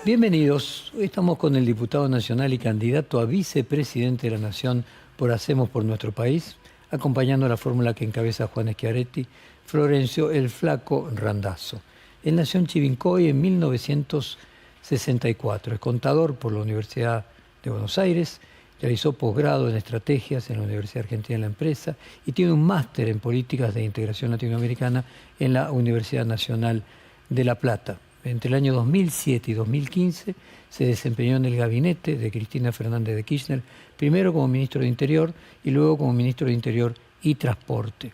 Bienvenidos. Hoy estamos con el diputado nacional y candidato a vicepresidente de la Nación por Hacemos por Nuestro País, acompañando la fórmula que encabeza Juan Schiaretti, Florencio el Flaco Randazzo. Él nació en Chivilcoy en 1964. Es contador por la Universidad de Buenos Aires, realizó posgrado en estrategias en la Universidad Argentina de la Empresa y tiene un máster en políticas de integración latinoamericana en la Universidad Nacional de La Plata. Entre el año 2007 y 2015 se desempeñó en el gabinete de Cristina Fernández de Kirchner, primero como ministro de Interior y luego como ministro de Interior y Transporte.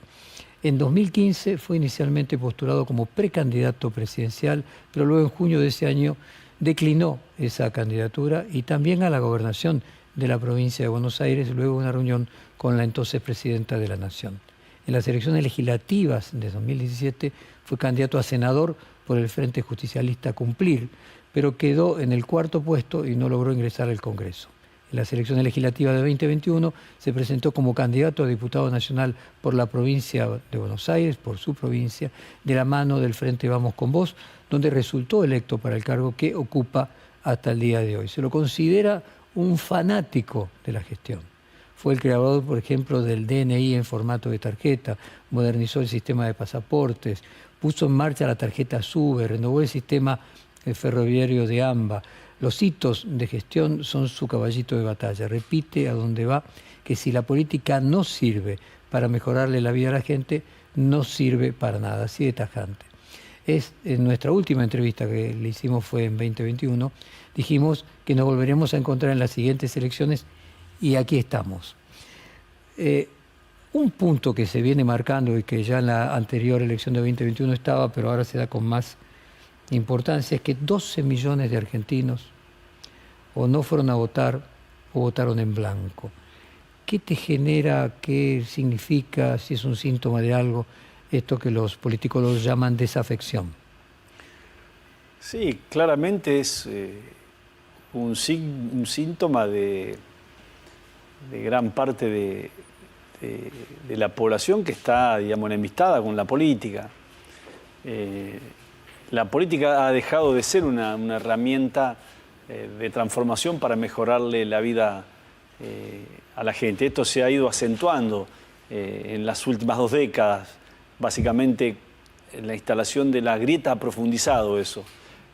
En 2015 fue inicialmente postulado como precandidato presidencial, pero luego en junio de ese año declinó esa candidatura y también a la gobernación de la provincia de Buenos Aires, luego de una reunión con la entonces presidenta de la Nación. En las elecciones legislativas de 2017 fue candidato a senador por el Frente Justicialista Cumplir, pero quedó en el cuarto puesto y no logró ingresar al Congreso. En las elecciones legislativas de 2021 se presentó como candidato a diputado nacional por la provincia de Buenos Aires, por su provincia, de la mano del Frente Vamos con Vos, donde resultó electo para el cargo que ocupa hasta el día de hoy. Se lo considera un fanático de la gestión. Fue el creador, por ejemplo, del DNI en formato de tarjeta, modernizó el sistema de pasaportes, puso en marcha la tarjeta SUBE, renovó el sistema ferroviario de AMBA. Los hitos de gestión son su caballito de batalla. Repite a donde va que si la política no sirve para mejorarle la vida a la gente, no sirve para nada, así de tajante. En nuestra última entrevista que le hicimos fue en 2021, dijimos que nos volveremos a encontrar en las siguientes elecciones y aquí estamos. Un punto que se viene marcando y que ya en la anterior elección de 2021 estaba, pero ahora se da con más importancia, es que 12 millones de argentinos o no fueron a votar o votaron en blanco. ¿Qué te genera, qué significa, si es un síntoma de algo, esto que los políticos llaman desafección? Sí, claramente es un síntoma de gran parte de la población que está, digamos, enemistada con la política. La política ha dejado de ser una herramienta de transformación para mejorarle la vida a la gente. Esto se ha ido acentuando en las últimas 2 décadas. Básicamente, la instalación de la grieta ha profundizado eso.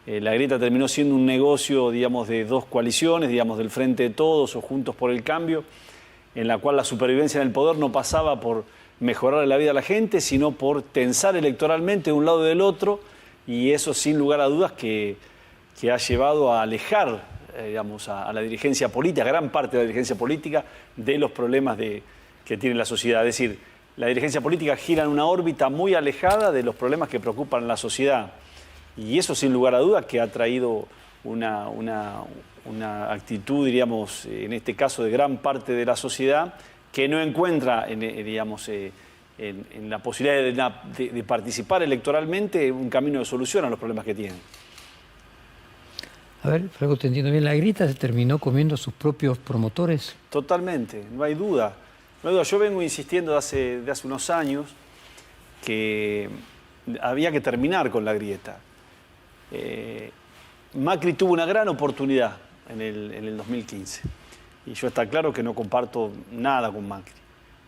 La grieta terminó siendo un negocio, digamos, de 2 coaliciones, digamos, del Frente de Todos o Juntos por el Cambio, en la cual la supervivencia en el poder no pasaba por mejorar la vida a la gente, sino por tensar electoralmente de un lado y del otro, y eso sin lugar a dudas que ha llevado a alejar, digamos, a la dirigencia política, a gran parte de la dirigencia política, de los problemas que tiene la sociedad. Es decir, la dirigencia política gira en una órbita muy alejada de los problemas que preocupan a la sociedad, y eso sin lugar a dudas que ha traído una actitud, diríamos, en este caso de gran parte de la sociedad, que no encuentra, digamos, en la posibilidad de participar electoralmente un camino de solución a los problemas que tienen. A ver, Flaco, te entiendo bien. ¿La grieta se terminó comiendo a sus propios promotores? Totalmente, no hay duda. No hay duda. Yo vengo insistiendo de hace unos años que había que terminar con la grieta. Macri tuvo una gran oportunidad en el 2015. Y yo está claro que no comparto nada con Macri.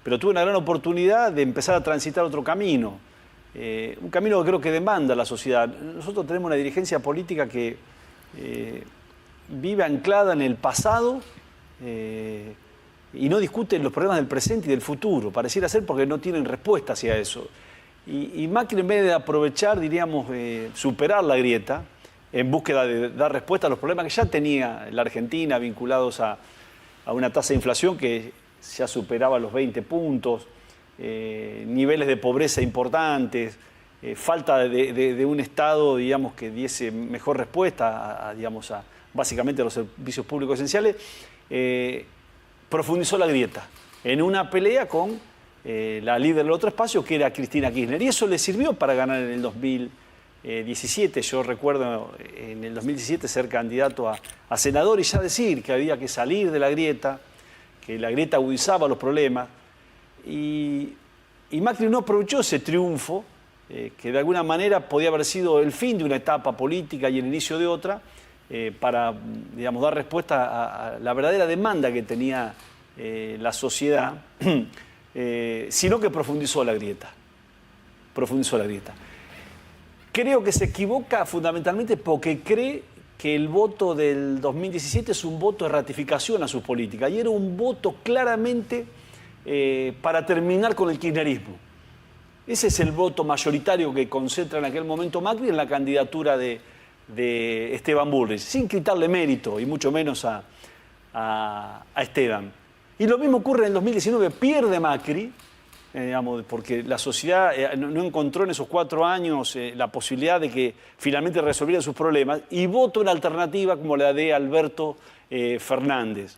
Pero tuve una gran oportunidad de empezar a transitar otro camino. Un camino que creo que demanda la sociedad. Nosotros tenemos una dirigencia política que vive anclada en el pasado y no discute los problemas del presente y del futuro. Pareciera ser porque no tienen respuesta hacia eso. Y Macri, en vez de aprovechar, diríamos, superar la grieta, en búsqueda de dar respuesta a los problemas que ya tenía la Argentina vinculados a una tasa de inflación que ya superaba los 20 puntos, niveles de pobreza importantes, falta de un Estado, digamos, que diese mejor respuesta digamos, básicamente a los servicios públicos esenciales, profundizó la grieta en una pelea con la líder del otro espacio, que era Cristina Kirchner. Y eso le sirvió para ganar en el 2017. Yo recuerdo en el 2017 ser candidato a senador y ya decir que había que salir de la grieta, que la grieta agudizaba los problemas. Y Macri no aprovechó ese triunfo, que de alguna manera podía haber sido el fin de una etapa política y el inicio de otra, para, digamos, dar respuesta a la verdadera demanda que tenía la sociedad, sino que profundizó la grieta. Creo que se equivoca fundamentalmente porque cree que el voto del 2017 es un voto de ratificación a sus políticas y era un voto claramente para terminar con el kirchnerismo. Ese es el voto mayoritario que concentra en aquel momento Macri en la candidatura de Esteban Bullrich, sin quitarle mérito y mucho menos a Esteban. Y lo mismo ocurre en el 2019, pierde Macri, digamos, porque la sociedad no encontró en esos 4 años la posibilidad de que finalmente resolviera sus problemas y votó una alternativa como la de Alberto Fernández.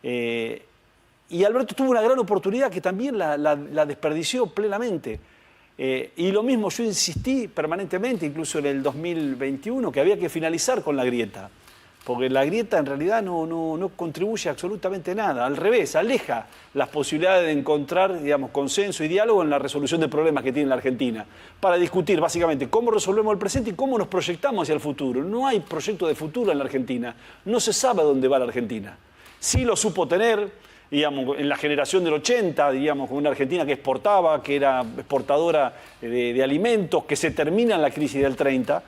Y Alberto tuvo una gran oportunidad que también la desperdició plenamente. Y lo mismo yo insistí permanentemente, incluso en el 2021, que había que finalizar con la grieta. Porque la grieta en realidad no contribuye absolutamente nada. Al revés, aleja las posibilidades de encontrar, digamos, consenso y diálogo en la resolución de problemas que tiene la Argentina. Para discutir básicamente cómo resolvemos el presente y cómo nos proyectamos hacia el futuro. No hay proyecto de futuro en la Argentina. No se sabe a dónde va la Argentina. Sí lo supo tener, digamos, en la generación del 80, digamos, con una Argentina que exportaba, que era exportadora de alimentos, que se termina en la crisis del 30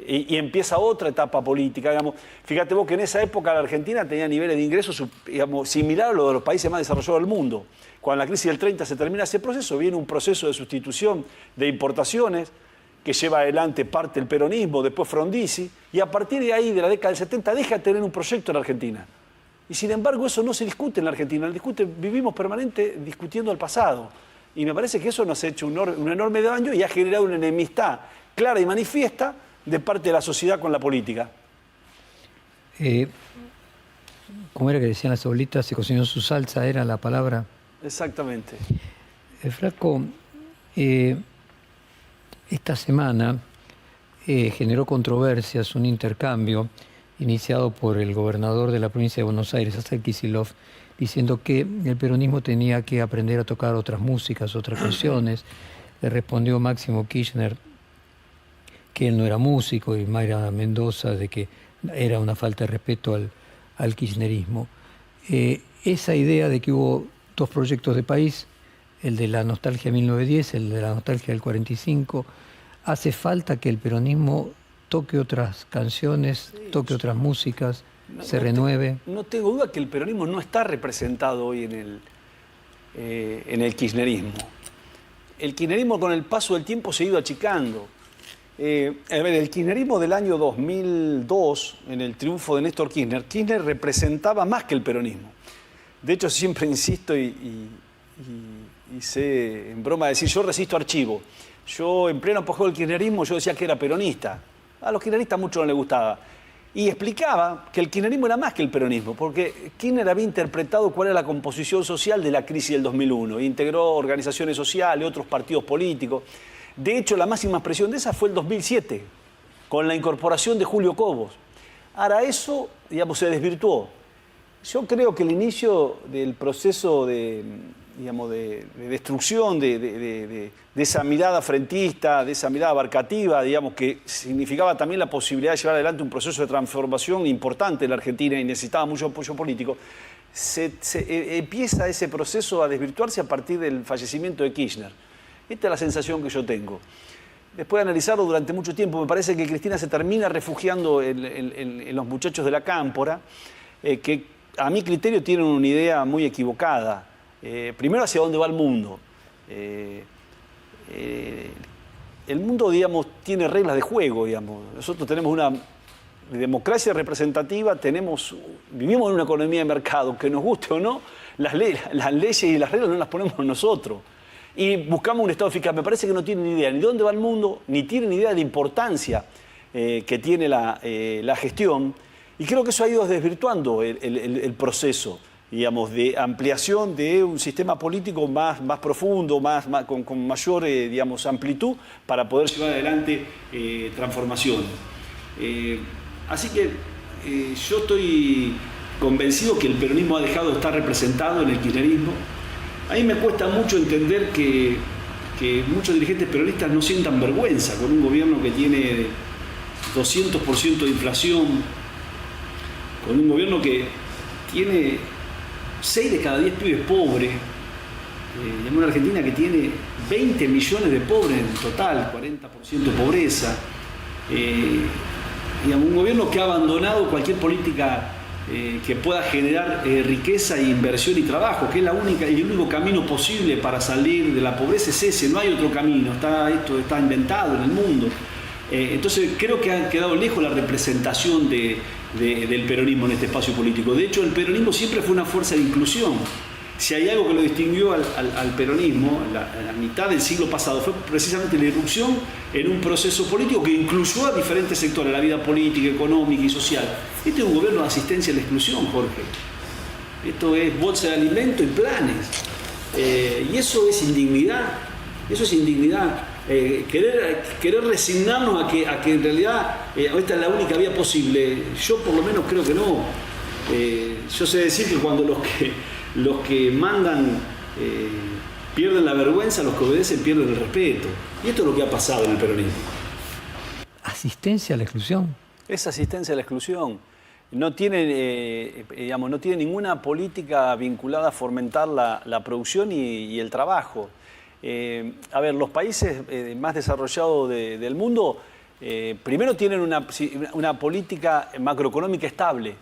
y empieza otra etapa política. Digamos. Fíjate vos que en esa época la Argentina tenía niveles de ingresos, digamos, similares a los de los países más desarrollados del mundo. Cuando la crisis del 30 se termina ese proceso, viene un proceso de sustitución de importaciones que lleva adelante parte del peronismo, después Frondizi, y a partir de ahí, de la década del 70, deja de tener un proyecto en la Argentina. Y sin embargo eso no se discute en la Argentina, vivimos permanente discutiendo el pasado. Y me parece que eso nos ha hecho un enorme daño y ha generado una enemistad clara y manifiesta de parte de la sociedad con la política. ¿Cómo era que decían las abuelitas? Se cocinó su salsa, era la palabra. Exactamente. Flaco, esta semana generó controversias un intercambio iniciado por el gobernador de la provincia de Buenos Aires, Axel Kicillof, diciendo que el peronismo tenía que aprender a tocar otras músicas, otras canciones. Le respondió Máximo Kirchner que él no era músico y Mayra Mendoza de que era una falta de respeto al kirchnerismo. Esa idea de que hubo 2 proyectos de país, el de la nostalgia 1910, el de la nostalgia del 45, hace falta que el peronismo toque otras canciones, toque otras músicas, se renueve. No tengo duda que el peronismo no está representado hoy en el kirchnerismo. El kirchnerismo con el paso del tiempo se ha ido achicando. El kirchnerismo del año 2002, en el triunfo de Néstor Kirchner, Kirchner representaba más que el peronismo. De hecho, siempre insisto y sé en broma decir, yo resisto archivo. Yo en pleno apogeo del kirchnerismo yo decía que era peronista. A los kirchneristas mucho no les gustaba. Y explicaba que el kirchnerismo era más que el peronismo, porque Kirchner había interpretado cuál era la composición social de la crisis del 2001. Integró organizaciones sociales, otros partidos políticos. De hecho, la máxima expresión de esa fue el 2007, con la incorporación de Julio Cobos. Ahora eso, digamos, se desvirtuó. Yo creo que el inicio del proceso de destrucción de esa mirada frentista, de esa mirada abarcativa, digamos, que significaba también la posibilidad de llevar adelante un proceso de transformación importante en la Argentina y necesitaba mucho apoyo político, empieza ese proceso a desvirtuarse a partir del fallecimiento de Kirchner. Esta es la sensación que yo tengo. Después de analizarlo durante mucho tiempo, me parece que Cristina se termina refugiando en los muchachos de la Cámpora, que a mi criterio tienen una idea muy equivocada. Primero, hacia dónde va el mundo. El mundo, digamos, tiene reglas de juego, digamos. Nosotros tenemos una democracia representativa, vivimos en una economía de mercado, que nos guste o no, las leyes y las reglas no las ponemos nosotros. Y buscamos un Estado eficaz. Me parece que no tienen ni idea ni de dónde va el mundo, ni tienen idea de la importancia que tiene la gestión. Y creo que eso ha ido desvirtuando el proceso, digamos, de ampliación de un sistema político más profundo, con mayor, digamos, amplitud para poder llevar adelante transformaciones. Así que yo estoy convencido que el peronismo ha dejado de estar representado en el kirchnerismo. A mí me cuesta mucho entender que muchos dirigentes peronistas no sientan vergüenza con un gobierno que tiene 200% de inflación, con un gobierno que tiene 6 de cada 10 pibes pobres, en una Argentina que tiene 20 millones de pobres en total, 40% de pobreza, un gobierno que ha abandonado cualquier política que pueda generar riqueza, inversión y trabajo, que es el único camino posible para salir de la pobreza es ese, no hay otro camino, esto está inventado en el mundo. Entonces creo que ha quedado lejos la representación del peronismo en este espacio político. De hecho, el peronismo siempre fue una fuerza de inclusión. Si hay algo que lo distinguió al peronismo en la mitad del siglo pasado fue precisamente la irrupción en un proceso político que incluyó a diferentes sectores, la vida política, económica y social. Este es un gobierno de asistencia a la exclusión, Jorge. Esto es bolsa de alimento y planes. Y eso es indignidad. Eso es indignidad. Querer resignarnos a que en realidad esta es la única vía posible. Yo por lo menos creo que no. Yo sé decir que cuando los que mandan pierden la vergüenza, los que obedecen pierden el respeto. Y esto es lo que ha pasado en el peronismo. ¿Asistencia a la exclusión? Es asistencia a la exclusión. No tiene, no tiene ninguna política vinculada a fomentar la producción y el trabajo. A ver, los países más desarrollados del mundo primero tienen una política macroeconómica estable.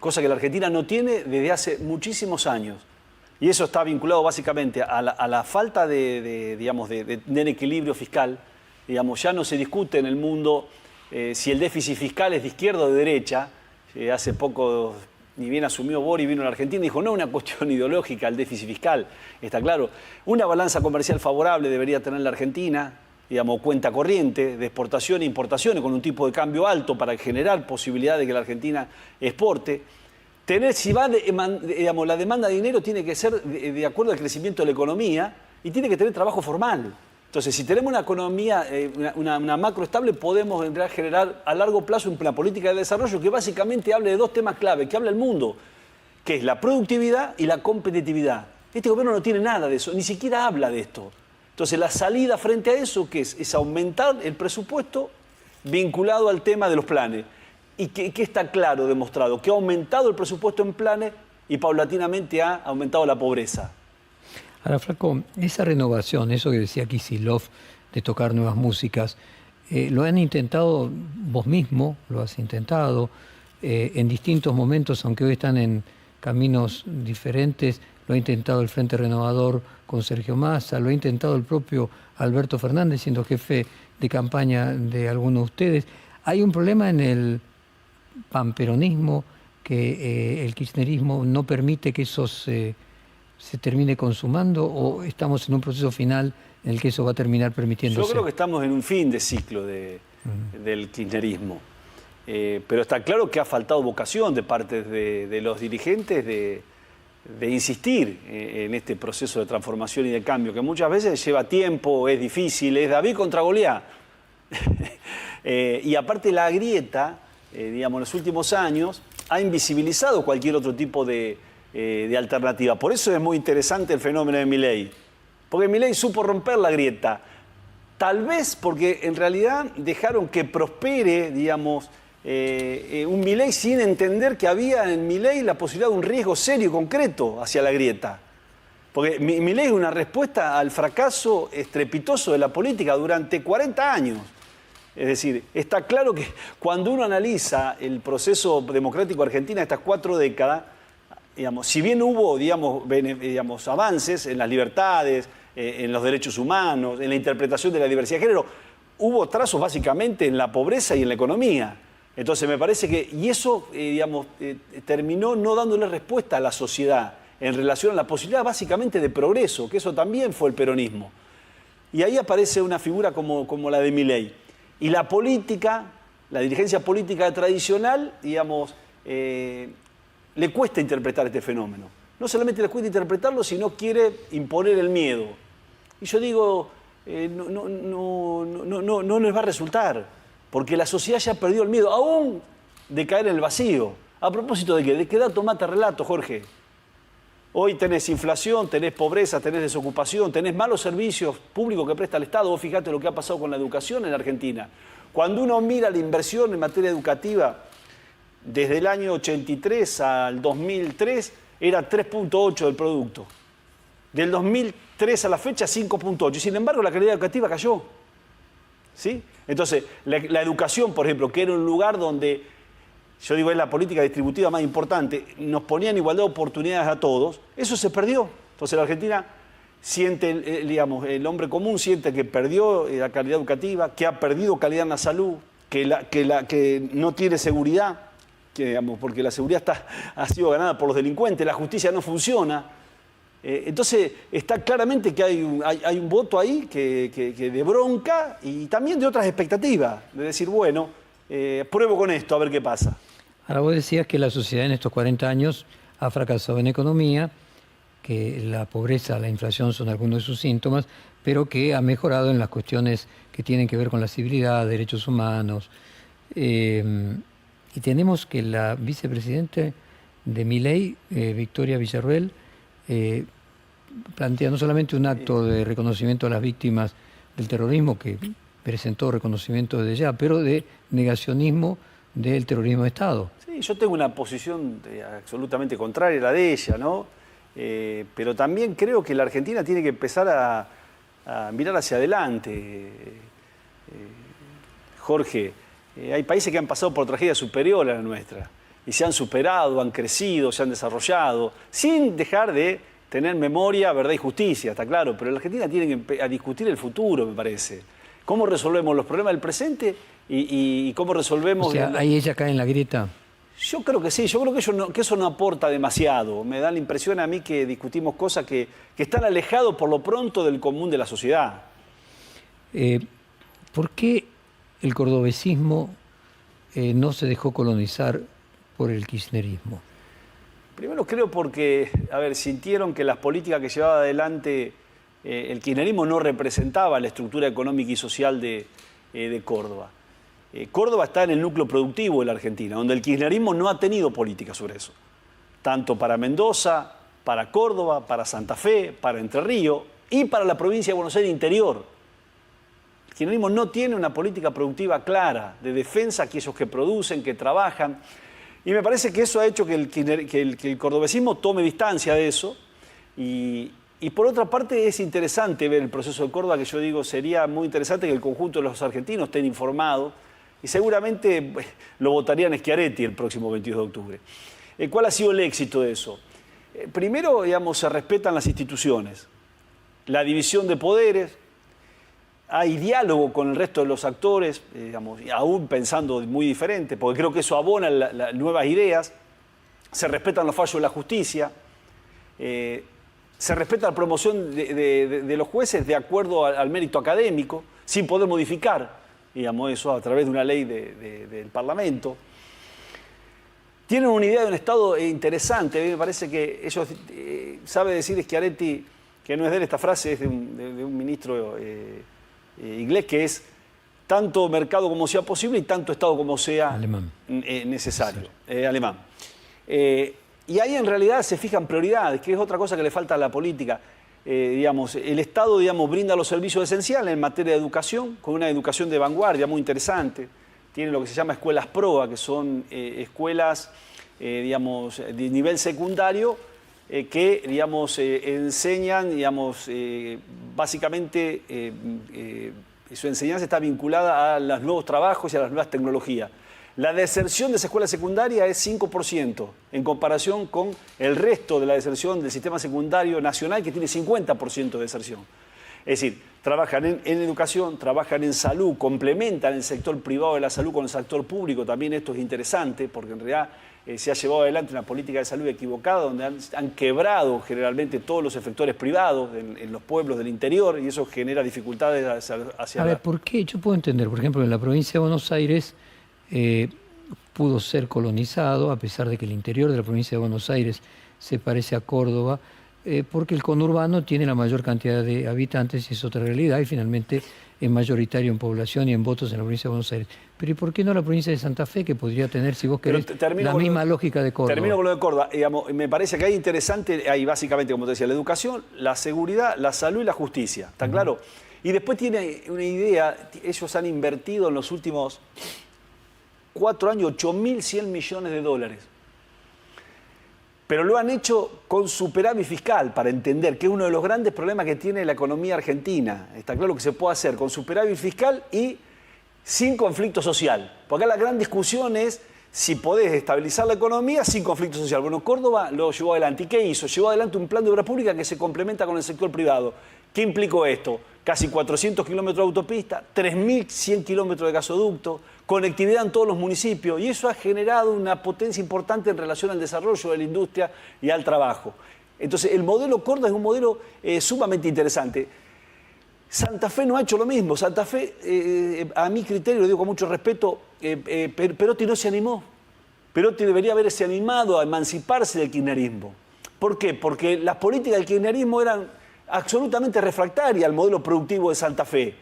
Cosa que la Argentina no tiene desde hace muchísimos años. Y eso está vinculado básicamente a la falta de equilibrio fiscal. Ya no se discute en el mundo si el déficit fiscal es de izquierda o de derecha. Hace poco, ni bien asumió Boric, vino a la Argentina y dijo, no es una cuestión ideológica el déficit fiscal, está claro. Una balanza comercial favorable debería tener la Argentina, cuenta corriente de exportación e importaciones con un tipo de cambio alto para generar posibilidad de que la Argentina exporte. Si va la demanda de dinero tiene que ser de acuerdo al crecimiento de la economía y tiene que tener trabajo formal. Entonces, si tenemos una economía, una macro estable, podemos generar a largo plazo una política de desarrollo que básicamente hable de dos temas clave, que habla el mundo, que es la productividad y la competitividad. Este gobierno no tiene nada de eso, ni siquiera habla de esto. Entonces, la salida frente a eso, ¿qué es? Es aumentar el presupuesto vinculado al tema de los planes. Y que está claro, demostrado, que ha aumentado el presupuesto en planes y paulatinamente ha aumentado la pobreza. Ahora, Flaco, esa renovación, eso que decía Kicillof, de tocar nuevas músicas, lo han intentado vos mismo, lo has intentado en distintos momentos, aunque hoy están en caminos diferentes. Lo ha intentado el Frente Renovador con Sergio Massa, lo ha intentado el propio Alberto Fernández, siendo jefe de campaña de algunos de ustedes. Hay un problema en el panperonismo, que el kirchnerismo no permite que eso se termine consumando, o estamos en un proceso final en el que eso va a terminar permitiéndose? Yo creo que estamos en un fin de ciclo del kirchnerismo. Pero está claro que ha faltado vocación de parte de los dirigentes de insistir en este proceso de transformación y de cambio, que muchas veces lleva tiempo, es difícil, es David contra Goliat. Y aparte la grieta, en los últimos años, ha invisibilizado cualquier otro tipo de alternativa. Por eso es muy interesante el fenómeno de Milei. Porque Milei supo romper la grieta. Tal vez porque en realidad dejaron que prospere, un Milei sin entender que había en Milei la posibilidad de un riesgo serio y concreto hacia la grieta. Porque Milei es una respuesta al fracaso estrepitoso de la política durante 40 años. Es decir, está claro que cuando uno analiza el proceso democrático argentino de estas 4 décadas, si bien hubo avances en las libertades, en los derechos humanos, en la interpretación de la diversidad de género, hubo trazos básicamente en la pobreza y en la economía. Entonces me parece que, y eso terminó no dándole respuesta a la sociedad en relación a la posibilidad básicamente de progreso, que eso también fue el peronismo. Y ahí aparece una figura como la de Milei. Y la política, la dirigencia política tradicional, le cuesta interpretar este fenómeno. No solamente le cuesta interpretarlo, sino quiere imponer el miedo. Y yo digo, no les va a resultar, porque la sociedad ya perdió el miedo, aún de caer en el vacío. ¿A propósito de qué? ¿De qué dato mata relato, Jorge? Hoy tenés inflación, tenés pobreza, tenés desocupación, tenés malos servicios públicos que presta el Estado. Vos fijate lo que ha pasado con la educación en la Argentina. Cuando uno mira la inversión en materia educativa, desde el año 83 al 2003 era 3.8 del producto. Del 2003 a la fecha, 5.8. Sin embargo, la calidad educativa cayó. ¿Sí? Entonces, la educación, por ejemplo, que era un lugar donde, yo digo, es la política distributiva más importante, nos ponían igualdad de oportunidades a todos, eso se perdió. Entonces, la Argentina siente, digamos, el hombre común siente que perdió la calidad educativa, que ha perdido calidad en la salud, que no tiene seguridad, que, digamos, porque la seguridad ha sido ganada por los delincuentes, la justicia no funciona. Entonces está claramente que hay un voto ahí que de bronca y también de otras expectativas, de decir, bueno, pruebo con esto a ver qué pasa. Ahora vos decías que la sociedad en estos 40 años ha fracasado en economía, que la pobreza, la inflación son algunos de sus síntomas, pero que ha mejorado en las cuestiones que tienen que ver con la civilidad, derechos humanos. Y tenemos que la vicepresidenta de Milei, Victoria Villarruel, plantea no solamente un acto de reconocimiento a las víctimas del terrorismo, que presentó reconocimiento desde ya, pero de negacionismo del terrorismo de Estado. Sí, yo tengo una posición absolutamente contraria a la de ella, ¿no? Pero también creo que la Argentina tiene que empezar a mirar hacia adelante. Jorge, hay países que han pasado por tragedias superiores a la nuestra y se han superado, han crecido, se han desarrollado, sin dejar de tener memoria, verdad y justicia, está claro, pero la Argentina tiene que discutir el futuro, me parece. ¿Cómo resolvemos los problemas del presente y cómo resolvemos... O sea, ahí ella cae en la grieta. Yo creo que sí, yo creo que eso no aporta demasiado. Me da la impresión a mí que discutimos cosas que están alejados por lo pronto del común de la sociedad. ¿Por qué el cordobesismo no se dejó colonizar por el kirchnerismo? Primero creo porque, a ver, sintieron que las políticas que llevaba adelante el kirchnerismo no representaba la estructura económica y social de Córdoba. Córdoba está en el núcleo productivo de la Argentina, donde el kirchnerismo no ha tenido política sobre eso. Tanto para Mendoza, para Córdoba, para Santa Fe, para Entre Ríos y para la provincia de Buenos Aires interior. El kirchnerismo no tiene una política productiva clara de defensa a aquellos que producen, que trabajan. Y me parece que eso ha hecho que el cordobesismo tome distancia de eso. Y por otra parte es interesante ver el proceso de Córdoba, que yo digo sería muy interesante que el conjunto de los argentinos estén informados. Y seguramente lo votarían Schiaretti el próximo 22 de octubre. ¿Cuál ha sido el éxito de eso? Primero, digamos, se respetan las instituciones, la división de poderes, hay diálogo con el resto de los actores, digamos, aún pensando muy diferente, porque creo que eso abona las nuevas ideas, se respetan los fallos de la justicia, se respeta la promoción de los jueces de acuerdo al mérito académico, sin poder modificar, digamos, eso a través de una ley del Parlamento. Tienen una idea de un Estado interesante. A mí me parece que ellos, sabe decir Schiaretti, que no es de él esta frase, es de un ministro inglés, que es tanto mercado como sea posible y tanto Estado como sea necesario. Alemán. Y ahí en realidad se fijan prioridades, que es otra cosa que le falta a la política. Digamos, el Estado, digamos, brinda los servicios esenciales en materia de educación, con una educación de vanguardia muy interesante. Tiene lo que se llama escuelas PROA, que son escuelas, digamos, de nivel secundario, que, digamos, enseñan, digamos, básicamente, su enseñanza está vinculada a los nuevos trabajos y a las nuevas tecnologías. La deserción de esa escuela secundaria es 5% en comparación con el resto de la deserción del sistema secundario nacional, que tiene 50% de deserción. Es decir, trabajan en educación, trabajan en salud, complementan el sector privado de la salud con el sector público. También esto es interesante porque en realidad se ha llevado adelante una política de salud equivocada donde han quebrado generalmente todos los efectores privados en los pueblos del interior y eso genera dificultades hacia A ver, ¿por qué? Yo puedo entender, por ejemplo, en la provincia de Buenos Aires pudo ser colonizado, a pesar de que el interior de la provincia de Buenos Aires se parece a Córdoba, porque el conurbano tiene la mayor cantidad de habitantes y es otra realidad, y finalmente es mayoritario en población y en votos en la provincia de Buenos Aires. Pero ¿y por qué no la provincia de Santa Fe, que podría tener, si vos querés, la misma lógica de Córdoba? Termino con lo de Córdoba. Digamos, me parece que hay interesante, hay básicamente, como te decía, la educación, la seguridad, la salud y la justicia. ¿Está claro? Y después tiene una idea, ellos han invertido en los últimos 4 años 8.100 millones de dólares. Pero lo han hecho con superávit fiscal, para entender que es uno de los grandes problemas que tiene la economía argentina. Está claro que se puede hacer con superávit fiscal y sin conflicto social. Porque acá la gran discusión es si podés estabilizar la economía sin conflicto social. Bueno, Córdoba lo llevó adelante. ¿Y qué hizo? Llevó adelante un plan de obra pública que se complementa con el sector privado. ¿Qué implicó esto? Casi 400 kilómetros de autopista, 3.100 kilómetros de gasoducto, conectividad en todos los municipios, y eso ha generado una potencia importante en relación al desarrollo de la industria y al trabajo. Entonces, el modelo Córdoba es un modelo sumamente interesante. Santa Fe no ha hecho lo mismo. Santa Fe, a mi criterio, lo digo con mucho respeto, Perotti no se animó. Perotti debería haberse animado a emanciparse del kirchnerismo. ¿Por qué? Porque las políticas del kirchnerismo eran absolutamente refractarias al modelo productivo de Santa Fe.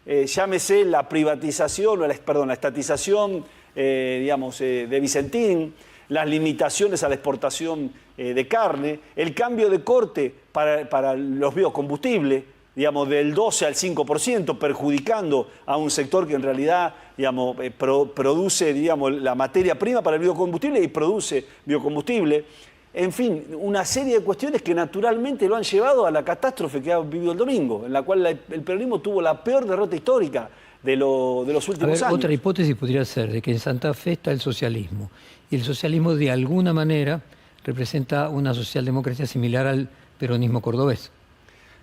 Llámese la privatización, la estatización, de Vicentín, las limitaciones a la exportación de carne, el cambio de corte para los biocombustibles, del 12 al 5%, perjudicando a un sector que en realidad produce la materia prima para el biocombustible y produce biocombustible. En fin, una serie de cuestiones que naturalmente lo han llevado a la catástrofe que ha vivido el domingo, en la cual el peronismo tuvo la peor derrota histórica de los últimos años. Otra hipótesis podría ser de que en Santa Fe está el socialismo, y el socialismo de alguna manera representa una socialdemocracia similar al peronismo cordobés.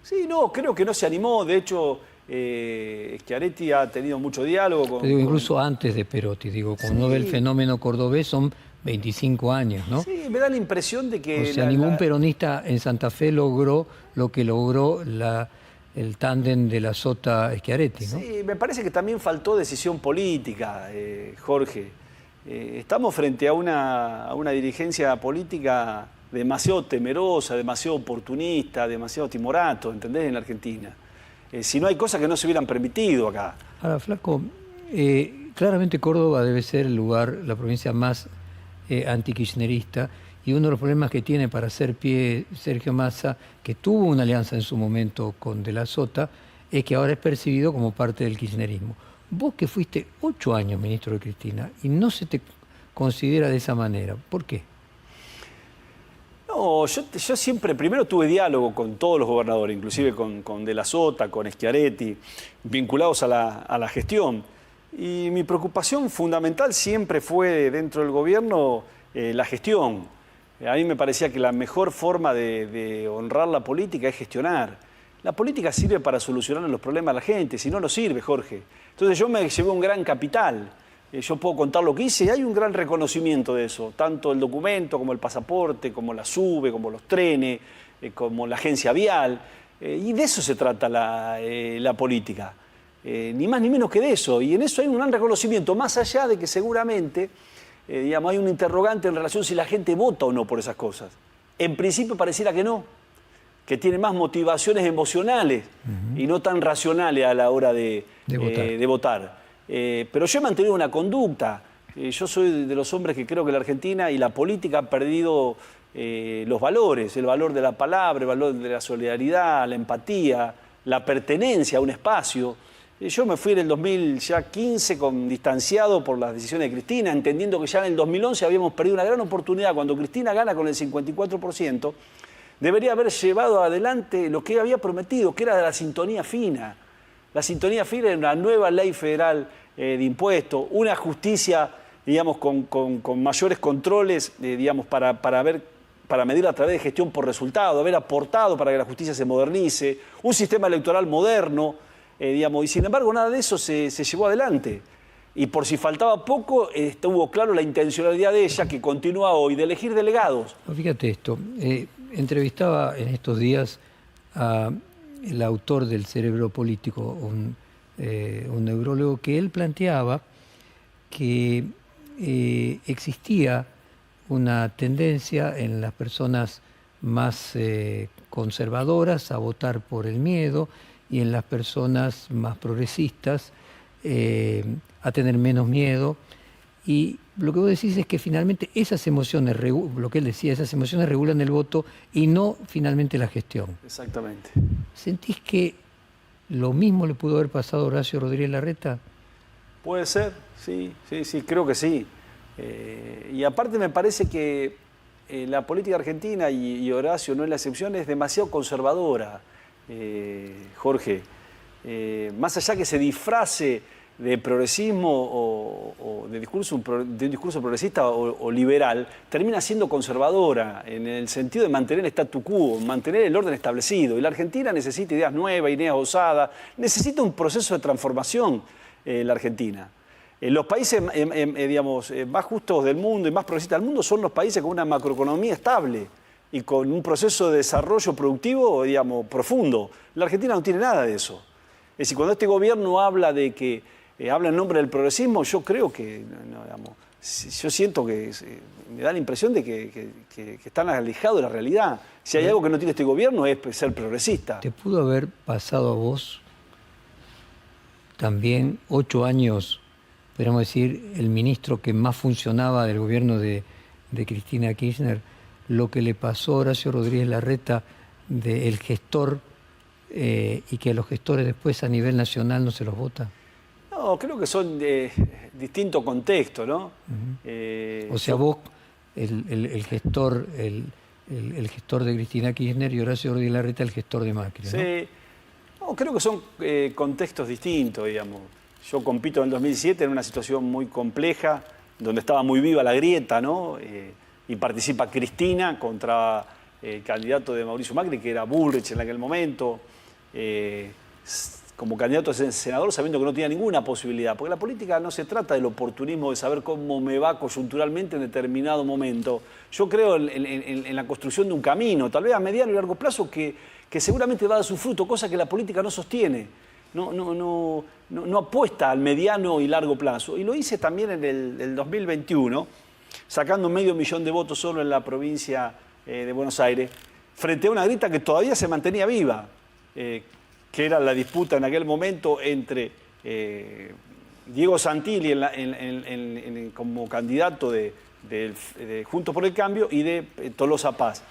Sí, no, creo que no se animó. De hecho, Schiaretti ha tenido mucho diálogo con... incluso antes de Perotti, cuando uno ve el fenómeno cordobés son 25 años, ¿no? Sí, me da la impresión de que... O sea, ningún peronista en Santa Fe logró lo que logró el tándem de la Sota-Schiaretti, ¿no? Sí, me parece que también faltó decisión política, Jorge. Estamos frente a una dirigencia política demasiado temerosa, demasiado oportunista, demasiado timorato, ¿entendés? En la Argentina. Si no hay cosas que no se hubieran permitido acá. Ahora, Flaco, claramente Córdoba debe ser el lugar, la provincia más antikirchnerista, y uno de los problemas que tiene para hacer pie Sergio Massa, que tuvo una alianza en su momento con De la Sota, es que ahora es percibido como parte del kirchnerismo. Vos que fuiste 8 años ministro de Cristina y no se te considera de esa manera, ¿por qué? No, yo siempre, primero tuve diálogo con todos los gobernadores, inclusive con De la Sota, con Schiaretti, vinculados a la gestión. Y mi preocupación fundamental siempre fue dentro del gobierno la gestión. A mí me parecía que la mejor forma de honrar la política es gestionar. La política sirve para solucionar los problemas de la gente, si no, no sirve, Jorge. Entonces yo me llevé un gran capital. Yo puedo contar lo que hice y hay un gran reconocimiento de eso. Tanto el documento como el pasaporte, como la SUBE, como los trenes, como la agencia vial. Y de eso se trata la política. Ni más ni menos que de eso, y en eso hay un gran reconocimiento, más allá de que seguramente hay un interrogante en relación si la gente vota o no por esas cosas. En principio pareciera que no, que tiene más motivaciones emocionales y no tan racionales a la hora de votar. Pero yo he mantenido una conducta. Yo soy de los hombres que creo que la Argentina y la política han perdido los valores, el valor de la palabra, el valor de la solidaridad, la empatía, la pertenencia a un espacio. Yo me fui en el 2015 distanciado por las decisiones de Cristina, entendiendo que ya en el 2011 habíamos perdido una gran oportunidad. Cuando Cristina gana con el 54%, debería haber llevado adelante lo que había prometido, que era la sintonía fina. La sintonía fina era una nueva ley federal de impuestos, una justicia, con mayores controles, para medir a través de gestión por resultado, haber aportado para que la justicia se modernice, un sistema electoral moderno. Y sin embargo nada de eso se llevó adelante. Y por si faltaba poco, estuvo claro la intencionalidad de ella, que continúa hoy, de elegir delegados. Fíjate esto, entrevistaba en estos días al autor del Cerebro Político, un neurólogo, que él planteaba que existía una tendencia en las personas más conservadoras a votar por el miedo, y en las personas más progresistas a tener menos miedo. Y lo que vos decís es que finalmente esas emociones, lo que él decía, esas emociones regulan el voto y no finalmente la gestión. Exactamente. ¿Sentís que lo mismo le pudo haber pasado a Horacio Rodríguez Larreta? Puede ser, sí, creo que sí. Y aparte me parece que la política argentina, y Horacio no es la excepción, es demasiado conservadora, Jorge. Más allá que se disfrace de progresismo o de un discurso progresista o liberal, termina siendo conservadora en el sentido de mantener el statu quo, mantener el orden establecido. Y la Argentina necesita ideas nuevas, ideas osadas, necesita un proceso de transformación, la Argentina. Los países digamos, más justos del mundo y más progresistas del mundo son los países con una macroeconomía estable y con un proceso de desarrollo productivo, digamos, profundo. La Argentina no tiene nada de eso. Es decir, cuando este gobierno habla de que habla en nombre del progresismo, yo creo que, no, digamos, yo siento que me da la impresión de que están alejados de la realidad. Si hay algo que no tiene este gobierno es ser progresista. ¿Te pudo haber pasado a vos también 8 años, podríamos decir, el ministro que más funcionaba del gobierno de Cristina Kirchner, lo que le pasó a Horacio Rodríguez Larreta del gestor y que a los gestores después a nivel nacional no se los vota? No, creo que son distintos contextos, ¿no? O sea, vos, el gestor de Cristina Kirchner, y Horacio Rodríguez Larreta el gestor de Macri, ¿no? Sí. No, creo que son contextos distintos, digamos. Yo compito en el 2007 en una situación muy compleja, donde estaba muy viva la grieta, ¿no? Y participa Cristina contra el candidato de Mauricio Macri, que era Bullrich en aquel momento, como candidato a senador, sabiendo que no tenía ninguna posibilidad. Porque la política no se trata del oportunismo, de saber cómo me va coyunturalmente en determinado momento. Yo creo en la construcción de un camino, tal vez a mediano y largo plazo, que seguramente va a dar su fruto, cosa que la política no sostiene. No apuesta al mediano y largo plazo. Y lo hice también en el 2021, sacando 500.000 de votos solo en la provincia de Buenos Aires, frente a una grieta que todavía se mantenía viva, que era la disputa en aquel momento entre Diego Santilli como candidato de Juntos por el Cambio y de Tolosa Paz.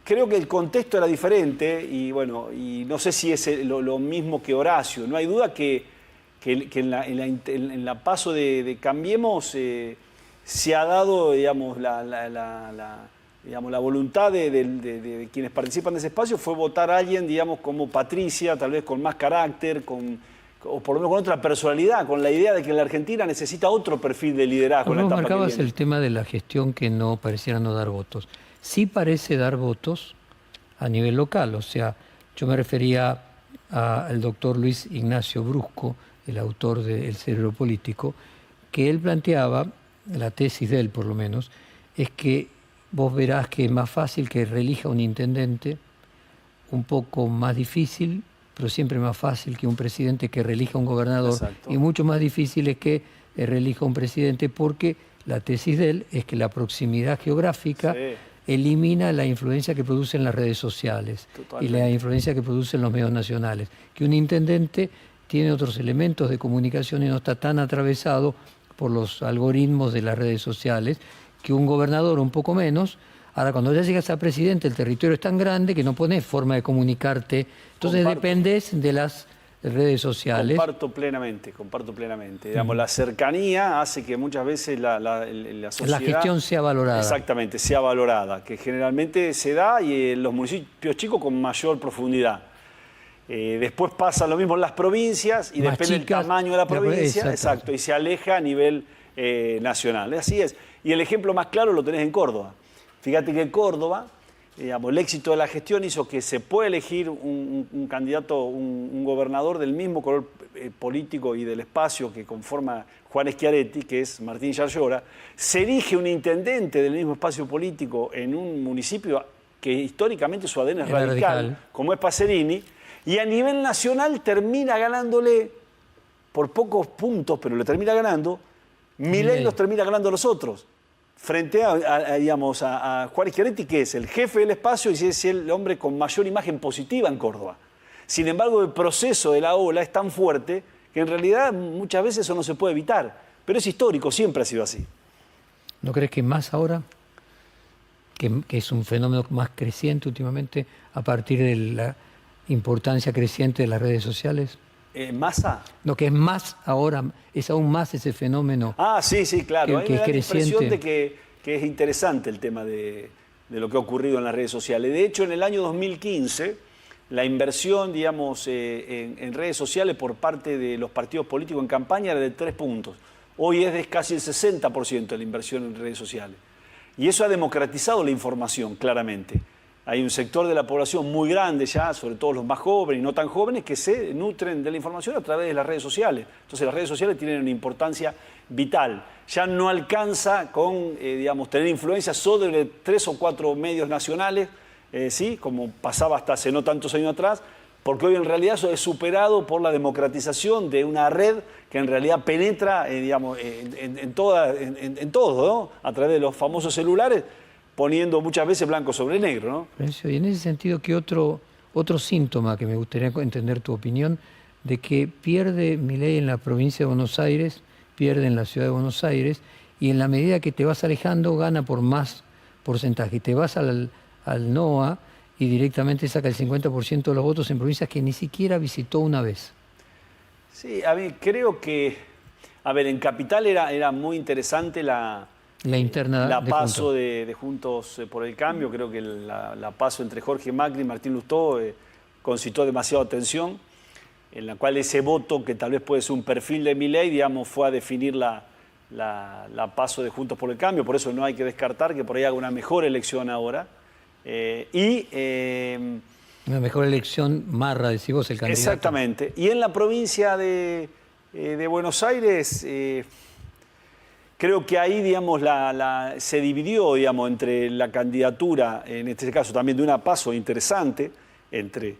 Creo que el contexto era diferente y bueno, y no sé si es lo mismo que Horacio. No hay duda que en la paso de Cambiemos se ha dado, digamos, la voluntad de quienes participan de ese espacio fue votar a alguien, digamos, como Patricia, tal vez con más carácter, o por lo menos con otra personalidad, con la idea de que la Argentina necesita otro perfil de liderazgo. Vos marcabas el tema de la gestión que no pareciera no dar votos. Sí parece dar votos a nivel local, o sea, yo me refería al doctor Luis Ignacio Brusco, el autor de El cerebro político, que él planteaba, la tesis de él por lo menos, es que vos verás que es más fácil que reelija un intendente, un poco más difícil, pero siempre más fácil que un presidente que reelija un gobernador. Exacto. Y mucho más difícil es que reelija un presidente, porque la tesis de él es que la proximidad geográfica elimina la influencia que producen las redes sociales. Totalmente. Y la influencia que producen los medios nacionales. Que un intendente tiene otros elementos de comunicación y no está tan atravesado por los algoritmos de las redes sociales, que un gobernador un poco menos. Ahora, cuando ya llegas a presidente, el territorio es tan grande que no pones forma de comunicarte. Entonces dependes de las redes sociales. Comparto plenamente. Digamos, la cercanía hace que muchas veces la sociedad... La gestión sea valorada. Exactamente, sea valorada, que generalmente se da y en los municipios chicos con mayor profundidad. Después pasa lo mismo en las provincias y más depende del tamaño de la provincia, exacto, y se aleja a nivel nacional. Así es. Y el ejemplo más claro lo tenés en Córdoba. Fíjate que en Córdoba, digamos, el éxito de la gestión hizo que se pueda elegir un candidato, un gobernador del mismo color político y del espacio que conforma Juan Schiaretti, que es Martín Yarlora. Se elige un intendente del mismo espacio político en un municipio que históricamente su ADN es radical, como es Pacerini, y a nivel nacional termina ganándole por pocos puntos, pero le termina ganando. Milei los termina ganando a los otros, frente a Juan Schiaretti, que es el jefe del espacio y es el hombre con mayor imagen positiva en Córdoba. Sin embargo, el proceso de la ola es tan fuerte que en realidad muchas veces eso no se puede evitar. Pero es histórico, siempre ha sido así. ¿No crees que más ahora, que es un fenómeno más creciente últimamente a partir de la importancia creciente de las redes sociales? ¿Massa? Lo que es más ahora, es aún más ese fenómeno. Ah, sí, claro. Que Hay es una impresión creciente. de que es interesante el tema de lo que ha ocurrido en las redes sociales. De hecho, en el año 2015, la inversión, digamos, en redes sociales por parte de los partidos políticos en campaña era de 3 puntos. Hoy es de casi el 60% de la inversión en redes sociales. Y eso ha democratizado la información, claramente. Hay un sector de la población muy grande ya, sobre todo los más jóvenes y no tan jóvenes, que se nutren de la información a través de las redes sociales. Entonces las redes sociales tienen una importancia vital. Ya no alcanza con, digamos, tener influencia sobre 3 o 4 medios nacionales, ¿sí? Como pasaba hasta hace no tantos años atrás, porque hoy en realidad eso es superado por la democratización de una red que en realidad penetra, digamos, en todo, ¿no? A través de los famosos celulares, poniendo muchas veces blanco sobre negro, ¿no? Florencio, y en ese sentido, ¿qué otro síntoma que me gustaría entender tu opinión de que pierde Milei en la provincia de Buenos Aires, pierde en la ciudad de Buenos Aires, y en la medida que te vas alejando gana por más porcentaje? Te vas al NOA y directamente saca el 50% de los votos en provincias que ni siquiera visitó una vez. Sí, a mí creo que, a ver, en Capital era muy interesante la interna la de paso Juntos. de Juntos por el Cambio. Creo que la paso entre Jorge Macri y Martín Lustó concitó demasiada atención, en la cual ese voto, que tal vez puede ser un perfil de Milei, digamos, fue a definir la paso de Juntos por el Cambio. Por eso no hay que descartar que por ahí haga una mejor elección ahora. Una mejor elección, Marra, decís vos, el candidato. Exactamente. Y en la provincia de Buenos Aires, creo que ahí, digamos, se dividió, digamos, entre la candidatura, en este caso también de una paso interesante, entre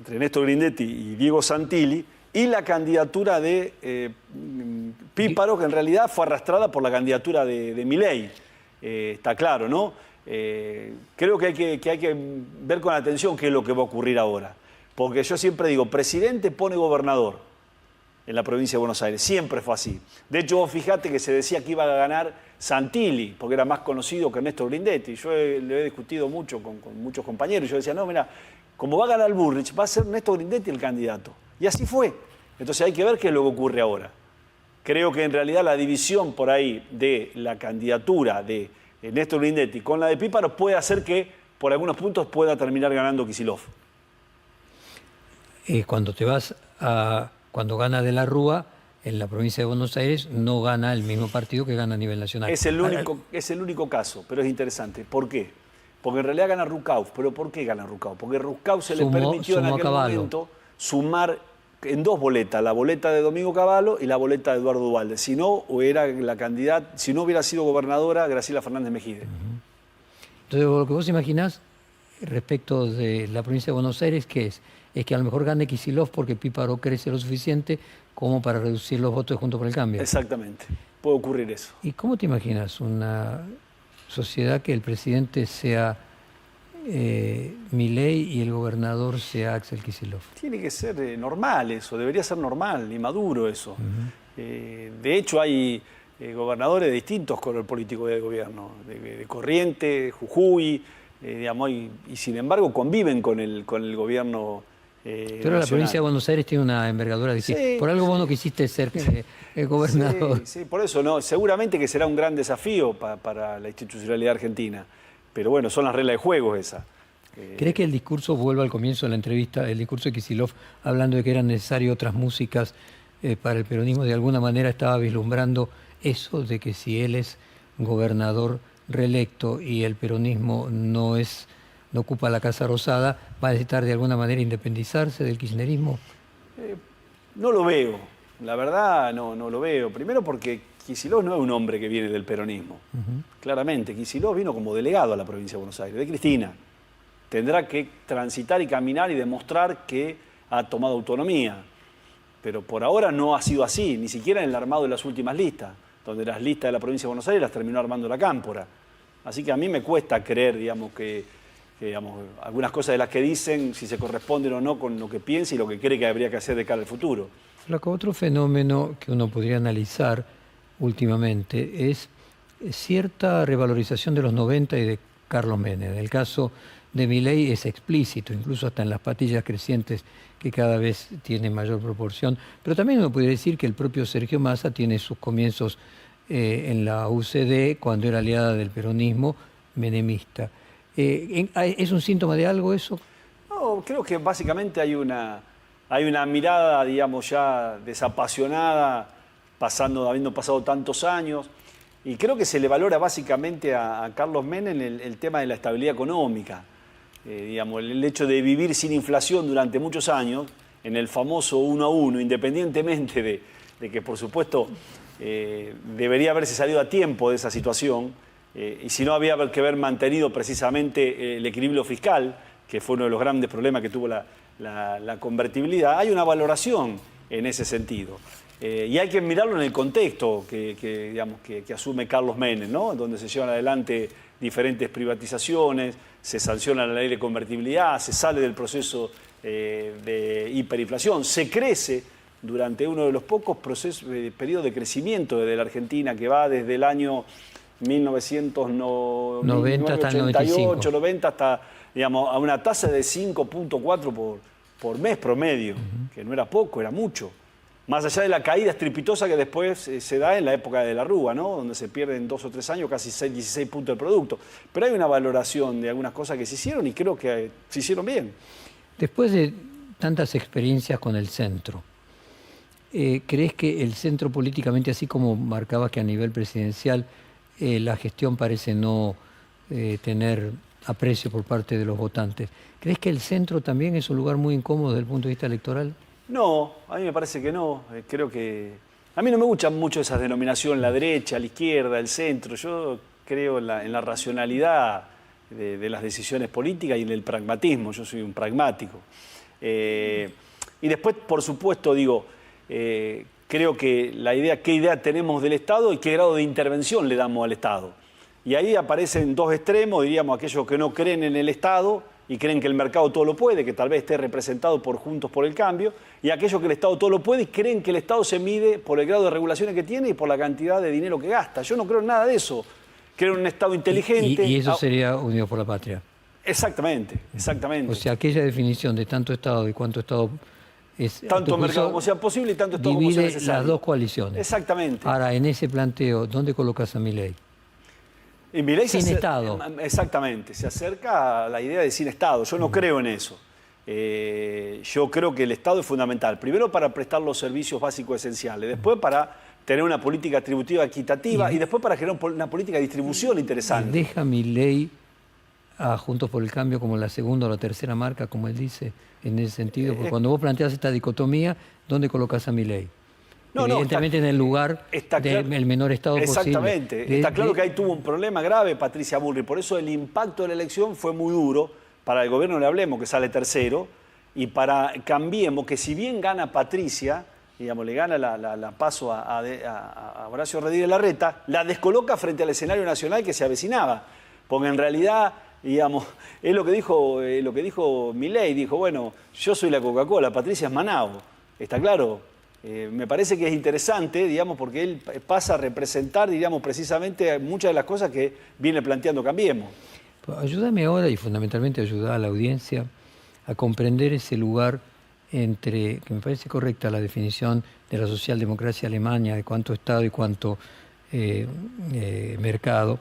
Néstor Grindetti y Diego Santilli, y la candidatura de Píparo, que en realidad fue arrastrada por la candidatura de Milei. Está claro, ¿no? Creo que hay que ver con atención qué es lo que va a ocurrir ahora. Porque yo siempre digo, presidente pone gobernador en la provincia de Buenos Aires. Siempre fue así. De hecho, vos fijate que se decía que iba a ganar Santilli, porque era más conocido que Néstor Grindetti. Yo le he discutido mucho con muchos compañeros. Yo decía, no, mira, como va a ganar Bullrich, va a ser Néstor Grindetti el candidato. Y así fue. Entonces hay que ver qué es lo que ocurre ahora. Creo que en realidad la división por ahí de la candidatura de Néstor Grindetti con la de Píparo puede hacer que por algunos puntos pueda terminar ganando Kicillof. Cuando gana De la Rúa, en la provincia de Buenos Aires, no gana el mismo partido que gana a nivel nacional. Es el único caso, pero es interesante. ¿Por qué? Porque en realidad gana Rucauf. ¿Pero por qué gana Rucauf? Porque Rucauf se le permitió en aquel momento sumar en 2 boletas, la boleta de Domingo Cavallo y la boleta de Eduardo Duhalde. Si no, si no hubiera sido gobernadora Graciela Fernández Mejide. Entonces, lo que vos imaginás respecto de la provincia de Buenos Aires, ¿qué es? Es que a lo mejor gane Kicillof porque Píparo crece lo suficiente como para reducir los votos de Juntos por el Cambio. Exactamente, puede ocurrir eso. ¿Y cómo te imaginas una sociedad que el presidente sea Milei y el gobernador sea Axel Kicillof? Tiene que ser normal eso, debería ser normal y maduro eso. De hecho, hay gobernadores de distintos colores políticos del gobierno, de Corrientes, Jujuy, digamos, y sin embargo conviven con el gobierno Pero nacional. la provincia de Buenos Aires tiene una envergadura distinta. Sí, por algo vos no quisiste ser gobernador. Sí, por eso no. Seguramente que será un gran desafío para la institucionalidad argentina. Pero bueno, son las reglas de juego esas. ¿Crees que el discurso, vuelvo al comienzo de la entrevista, el discurso de Kicillof, hablando de que eran necesarias otras músicas para el peronismo, de alguna manera estaba vislumbrando eso de que si él es gobernador reelecto y el peronismo no ocupa la Casa Rosada, va a necesitar de alguna manera independizarse del kirchnerismo? No lo veo, la verdad no lo veo. Primero porque Kicillof no es un hombre que viene del peronismo. Claramente, Kicillof vino como delegado a la provincia de Buenos Aires, de Cristina. Tendrá que transitar y caminar y demostrar que ha tomado autonomía. Pero por ahora no ha sido así, ni siquiera en el armado de las últimas listas, donde las listas de la provincia de Buenos Aires las terminó armando la Cámpora. Así que a mí me cuesta creer, digamos, que algunas cosas de las que dicen, si se corresponden o no con lo que piensa y lo que cree que habría que hacer de cara al futuro. Flaco, otro fenómeno que uno podría analizar últimamente es cierta revalorización de los 90 y de Carlos Menem. En el caso de Milei es explícito, incluso hasta en las patillas crecientes que cada vez tiene mayor proporción. Pero también uno podría decir que el propio Sergio Massa tiene sus comienzos en la UCD, cuando era aliada del peronismo menemista. ¿Es un síntoma de algo eso? No, creo que básicamente hay una mirada, digamos, ya desapasionada, habiendo pasado tantos años, y creo que se le valora básicamente a Carlos Menem el tema de la estabilidad económica. Digamos, el hecho de vivir sin inflación durante muchos años, en el famoso 1 a 1, independientemente de que, por supuesto, debería haberse salido a tiempo de esa situación, y si no, había que haber mantenido precisamente el equilibrio fiscal, que fue uno de los grandes problemas que tuvo la convertibilidad. Hay una valoración en ese sentido. Y hay que mirarlo en el contexto que asume Carlos Menem, ¿no? Donde se llevan adelante diferentes privatizaciones, se sanciona la ley de convertibilidad, se sale del proceso de hiperinflación, se crece durante uno de los pocos periodos de crecimiento de la Argentina, que va desde el año 1990 hasta el 95. 90 hasta, digamos, a una tasa de 5.4 por mes promedio, que no era poco, era mucho. Más allá de la caída estrepitosa que después se da en la época de la Rúa, ¿no? Donde se pierden 2 o 3 años casi 16 puntos del producto. Pero hay una valoración de algunas cosas que se hicieron y creo que se hicieron bien. Después de tantas experiencias con el centro, ¿crees que el centro políticamente, así como marcabas que a nivel presidencial la gestión parece no tener aprecio por parte de los votantes, ¿crees que el centro también es un lugar muy incómodo desde el punto de vista electoral? No, a mí me parece que no. Creo que... A mí no me gustan mucho esas denominaciones, la derecha, la izquierda, el centro. Yo creo en la racionalidad de las decisiones políticas y en el pragmatismo. Yo soy un pragmático. Y después, por supuesto, digo, creo que qué idea tenemos del Estado y qué grado de intervención le damos al Estado. Y ahí aparecen dos extremos, diríamos, aquellos que no creen en el Estado y creen que el mercado todo lo puede, que tal vez esté representado por Juntos por el Cambio, y aquellos que el Estado todo lo puede y creen que el Estado se mide por el grado de regulaciones que tiene y por la cantidad de dinero que gasta. Yo no creo en nada de eso. Creo en un Estado inteligente. ¿Y eso sería Unidos por la Patria? Exactamente, exactamente. O sea, aquella definición de tanto Estado y cuánto Estado es... Tanto mercado como sea posible y tanto Estado como sea necesario. Divide las dos coaliciones. Exactamente. Ahora, en ese planteo, ¿dónde colocas a Milei? Y Milei sin Estado. Exactamente, se acerca a la idea de sin Estado. Yo no creo en eso. Yo creo que el Estado es fundamental. Primero para prestar los servicios básicos esenciales, después para tener una política tributiva equitativa y después para generar una política de distribución interesante. ¿Deja Milei a Juntos por el Cambio como la segunda o la tercera marca, como él dice, en ese sentido? Porque cuando vos planteas esta dicotomía, ¿dónde colocas a Milei? No, evidentemente en el lugar del menor Estado posible. Exactamente. Está claro que ahí tuvo un problema grave Patricia Bullrich. Por eso el impacto de la elección fue muy duro. Para el gobierno Le Hablemos, que sale tercero, y para Cambiemos, que si bien gana Patricia, digamos, le gana la paso a Horacio Rodríguez Larreta, la descoloca frente al escenario nacional que se avecinaba. Porque en realidad, digamos, es lo que dijo Milei. Dijo, bueno, yo soy la Coca-Cola, Patricia es Manabo. ¿Está claro? Me parece que es interesante, digamos, porque él pasa a representar, digamos, precisamente muchas de las cosas que viene planteando Cambiemos. Ayúdame ahora, y fundamentalmente ayudar a la audiencia, a comprender ese lugar entre, que me parece correcta la definición de la socialdemocracia alemana, de cuánto Estado y cuánto mercado.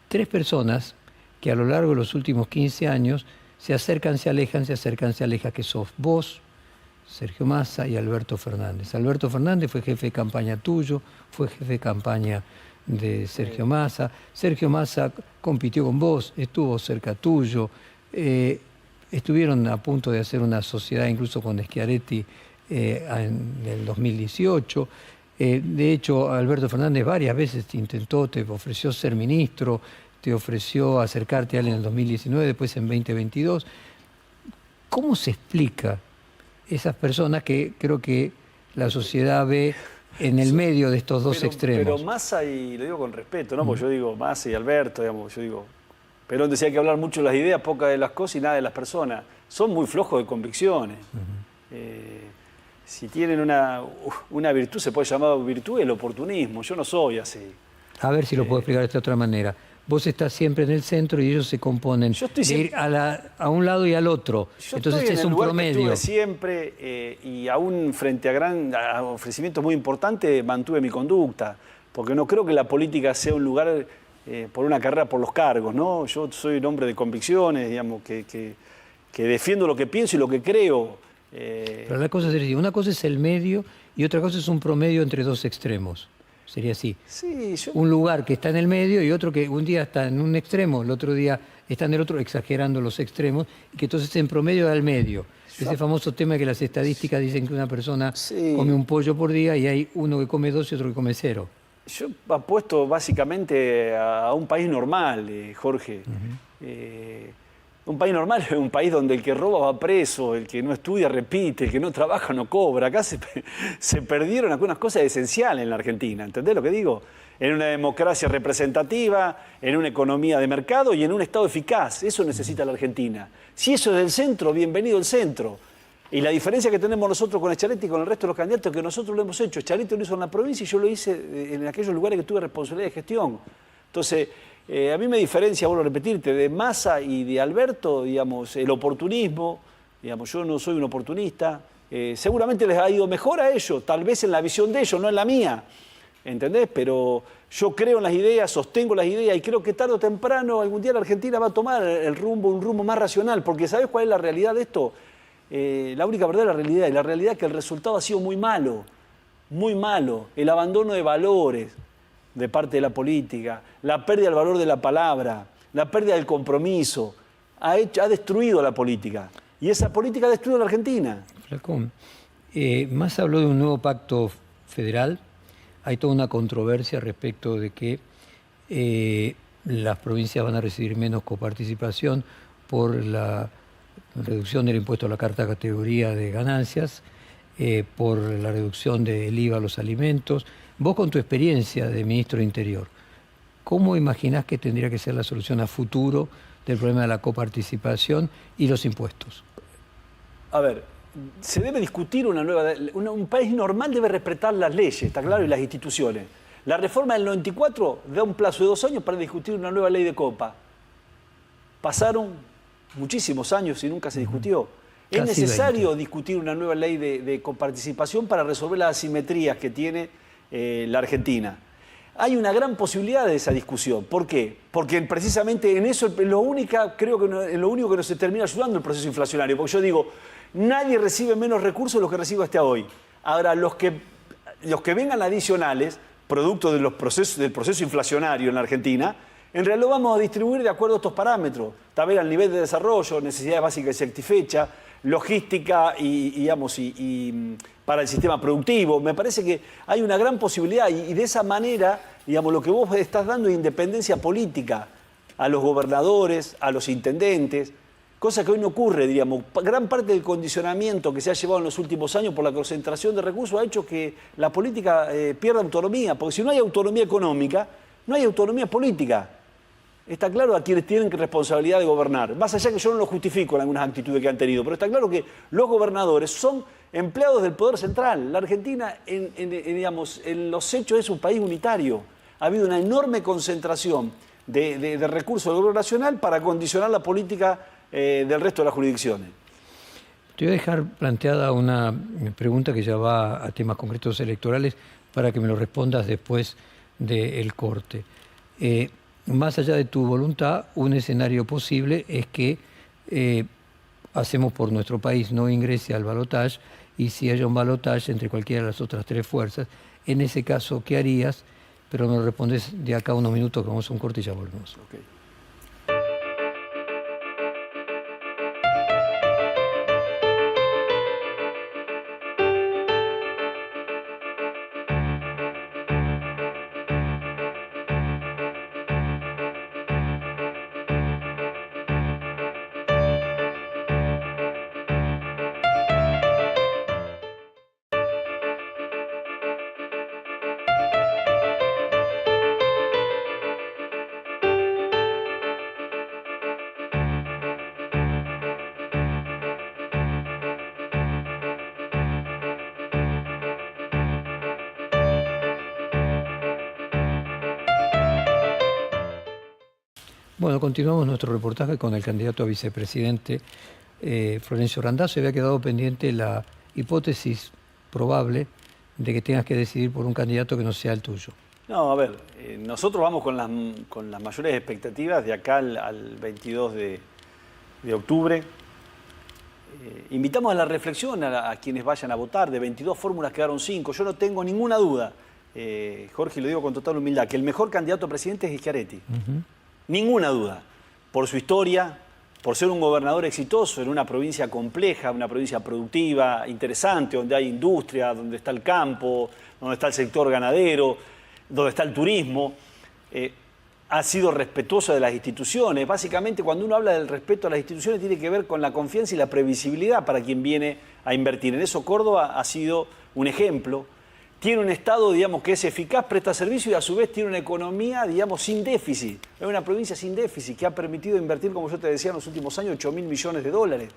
3 personas que a lo largo de los últimos 15 años se acercan, se alejan, se acercan, se alejan, que sos vos, Sergio Massa y Alberto Fernández. Alberto Fernández fue jefe de campaña tuyo, fue jefe de campaña de Sergio Massa. Sergio Massa compitió con vos, estuvo cerca tuyo. Estuvieron a punto de hacer una sociedad incluso con Schiaretti en el 2018. De hecho, Alberto Fernández varias veces te ofreció ser ministro, te ofreció acercarte a él en el 2019, después en 2022. ¿Cómo se explica esas personas que creo que la sociedad ve en el medio de estos dos extremos? Pero Massa, y lo digo con respeto, ¿no? Porque yo digo Massa y Alberto, digamos, yo digo, Perón decía que hay que hablar mucho de las ideas, poca de las cosas y nada de las personas. Son muy flojos de convicciones. Si tienen una virtud, se puede llamar virtud el oportunismo. Yo no soy así. A ver si lo puedo explicar de esta otra manera. vos estás siempre en el centro y ellos se componen Yo estoy de ir a un lado y al otro. Yo Entonces estoy en es el un lugar que promedio. estuve siempre y aún frente a ofrecimientos muy importantes mantuve mi conducta, porque no creo que la política sea un lugar por una carrera por los cargos, ¿no? Yo soy un hombre de convicciones, digamos, que defiendo lo que pienso y lo que creo. Pero la cosa sería, una cosa es el medio y otra cosa es un promedio entre dos extremos. Sería así. Sí, Un lugar que está en el medio y otro que un día está en un extremo, el otro día está en el otro, exagerando los extremos, y que entonces en promedio da el medio. Ese famoso tema que las estadísticas dicen que una persona come un pollo por día y hay uno que come 2 y otro que come 0. Yo apuesto básicamente a un país normal, Jorge. Un país normal es un país donde el que roba va preso, el que no estudia repite, el que no trabaja no cobra. Acá se perdieron algunas cosas esenciales en la Argentina, ¿entendés lo que digo? En una democracia representativa, en una economía de mercado y en un Estado eficaz. Eso necesita la Argentina. Si eso es del centro, bienvenido al centro. Y la diferencia que tenemos nosotros con Schiaretti y con el resto de los candidatos es que nosotros lo hemos hecho. Schiaretti lo hizo en la provincia y yo lo hice en aquellos lugares que tuve responsabilidad de gestión. Entonces, a mí me diferencia, vuelvo a repetirte, de Massa y de Alberto, digamos, el oportunismo. Digamos, yo no soy un oportunista. Seguramente les ha ido mejor a ellos, tal vez en la visión de ellos, no en la mía. ¿Entendés? Pero yo creo en las ideas, sostengo las ideas y creo que tarde o temprano algún día la Argentina va a tomar un rumbo más racional. Porque ¿sabés cuál es la realidad de esto? La única verdadera realidad, y la realidad es que el resultado ha sido muy malo, el abandono de valores de parte de la política, la pérdida del valor de la palabra, la pérdida del compromiso, ha destruido a la política, y esa política ha destruido a la Argentina. Flacón, Massa habló de un nuevo pacto federal, hay toda una controversia respecto de que las provincias van a recibir menos coparticipación por la reducción del impuesto a la carta categoría de ganancias, por la reducción del IVA a los alimentos. Vos con tu experiencia de ministro de Interior, ¿cómo imaginás que tendría que ser la solución a futuro del problema de la coparticipación y los impuestos? A ver, se debe discutir un país normal debe respetar las leyes, está claro, y las instituciones. La reforma del 94 da un plazo de 2 años para discutir una nueva ley de copa. Pasaron muchísimos años y nunca se discutió. Es necesario discutir una nueva ley de coparticipación para resolver las asimetrías que tiene la Argentina. Hay una gran posibilidad de esa discusión. ¿Por qué? Porque precisamente en eso creo que lo único que nos termina ayudando el proceso inflacionario. Porque yo digo, nadie recibe menos recursos de los que recibe hasta hoy. Ahora, los que vengan adicionales, producto del proceso inflacionario en la Argentina, en realidad lo vamos a distribuir de acuerdo a estos parámetros. También al nivel de desarrollo, necesidades básicas y satisfechas, logística y para el sistema productivo. Me parece que hay una gran posibilidad y de esa manera, digamos, lo que vos estás dando es independencia política a los gobernadores, a los intendentes, cosa que hoy no ocurre, digamos. Gran parte del condicionamiento que se ha llevado en los últimos años por la concentración de recursos ha hecho que la política pierda autonomía, porque si no hay autonomía económica, no hay autonomía política. Está claro a quienes tienen responsabilidad de gobernar. Más allá que yo no lo justifico en algunas actitudes que han tenido, pero está claro que los gobernadores son empleados del Poder Central. La Argentina, en los hechos, es un país unitario. Ha habido una enorme concentración de recursos del gobierno nacional para condicionar la política del resto de las jurisdicciones. Te voy a dejar planteada una pregunta que ya va a temas concretos electorales para que me lo respondas después del corte. Más allá de tu voluntad, un escenario posible es que hacemos por nuestro país no ingrese al balotaje y si haya un balotaje entre cualquiera de las otras 3 fuerzas, en ese caso, ¿qué harías? Pero me lo respondes de acá a unos minutos que vamos a un corte y ya volvemos. Okay. Bueno, continuamos nuestro reportaje con el candidato a vicepresidente Florencio Randazzo. Había quedado pendiente la hipótesis probable de que tengas que decidir por un candidato que no sea el tuyo. No, a ver, nosotros vamos con las mayores expectativas de acá al 22 de octubre. Invitamos a la reflexión a quienes vayan a votar. De 22 fórmulas quedaron 5. Yo no tengo ninguna duda, Jorge, lo digo con total humildad, que el mejor candidato a presidente es Schiaretti. Ninguna duda. Por su historia, por ser un gobernador exitoso en una provincia compleja, una provincia productiva, interesante, donde hay industria, donde está el campo, donde está el sector ganadero, donde está el turismo. Ha sido respetuoso de las instituciones. Básicamente, cuando uno habla del respeto a las instituciones, tiene que ver con la confianza y la previsibilidad para quien viene a invertir. En eso Córdoba ha sido un ejemplo. Tiene un Estado, digamos, que es eficaz, presta servicio y a su vez tiene una economía, digamos, sin déficit. Es una provincia sin déficit que ha permitido invertir, como yo te decía, en los últimos años, 8.000 millones de dólares.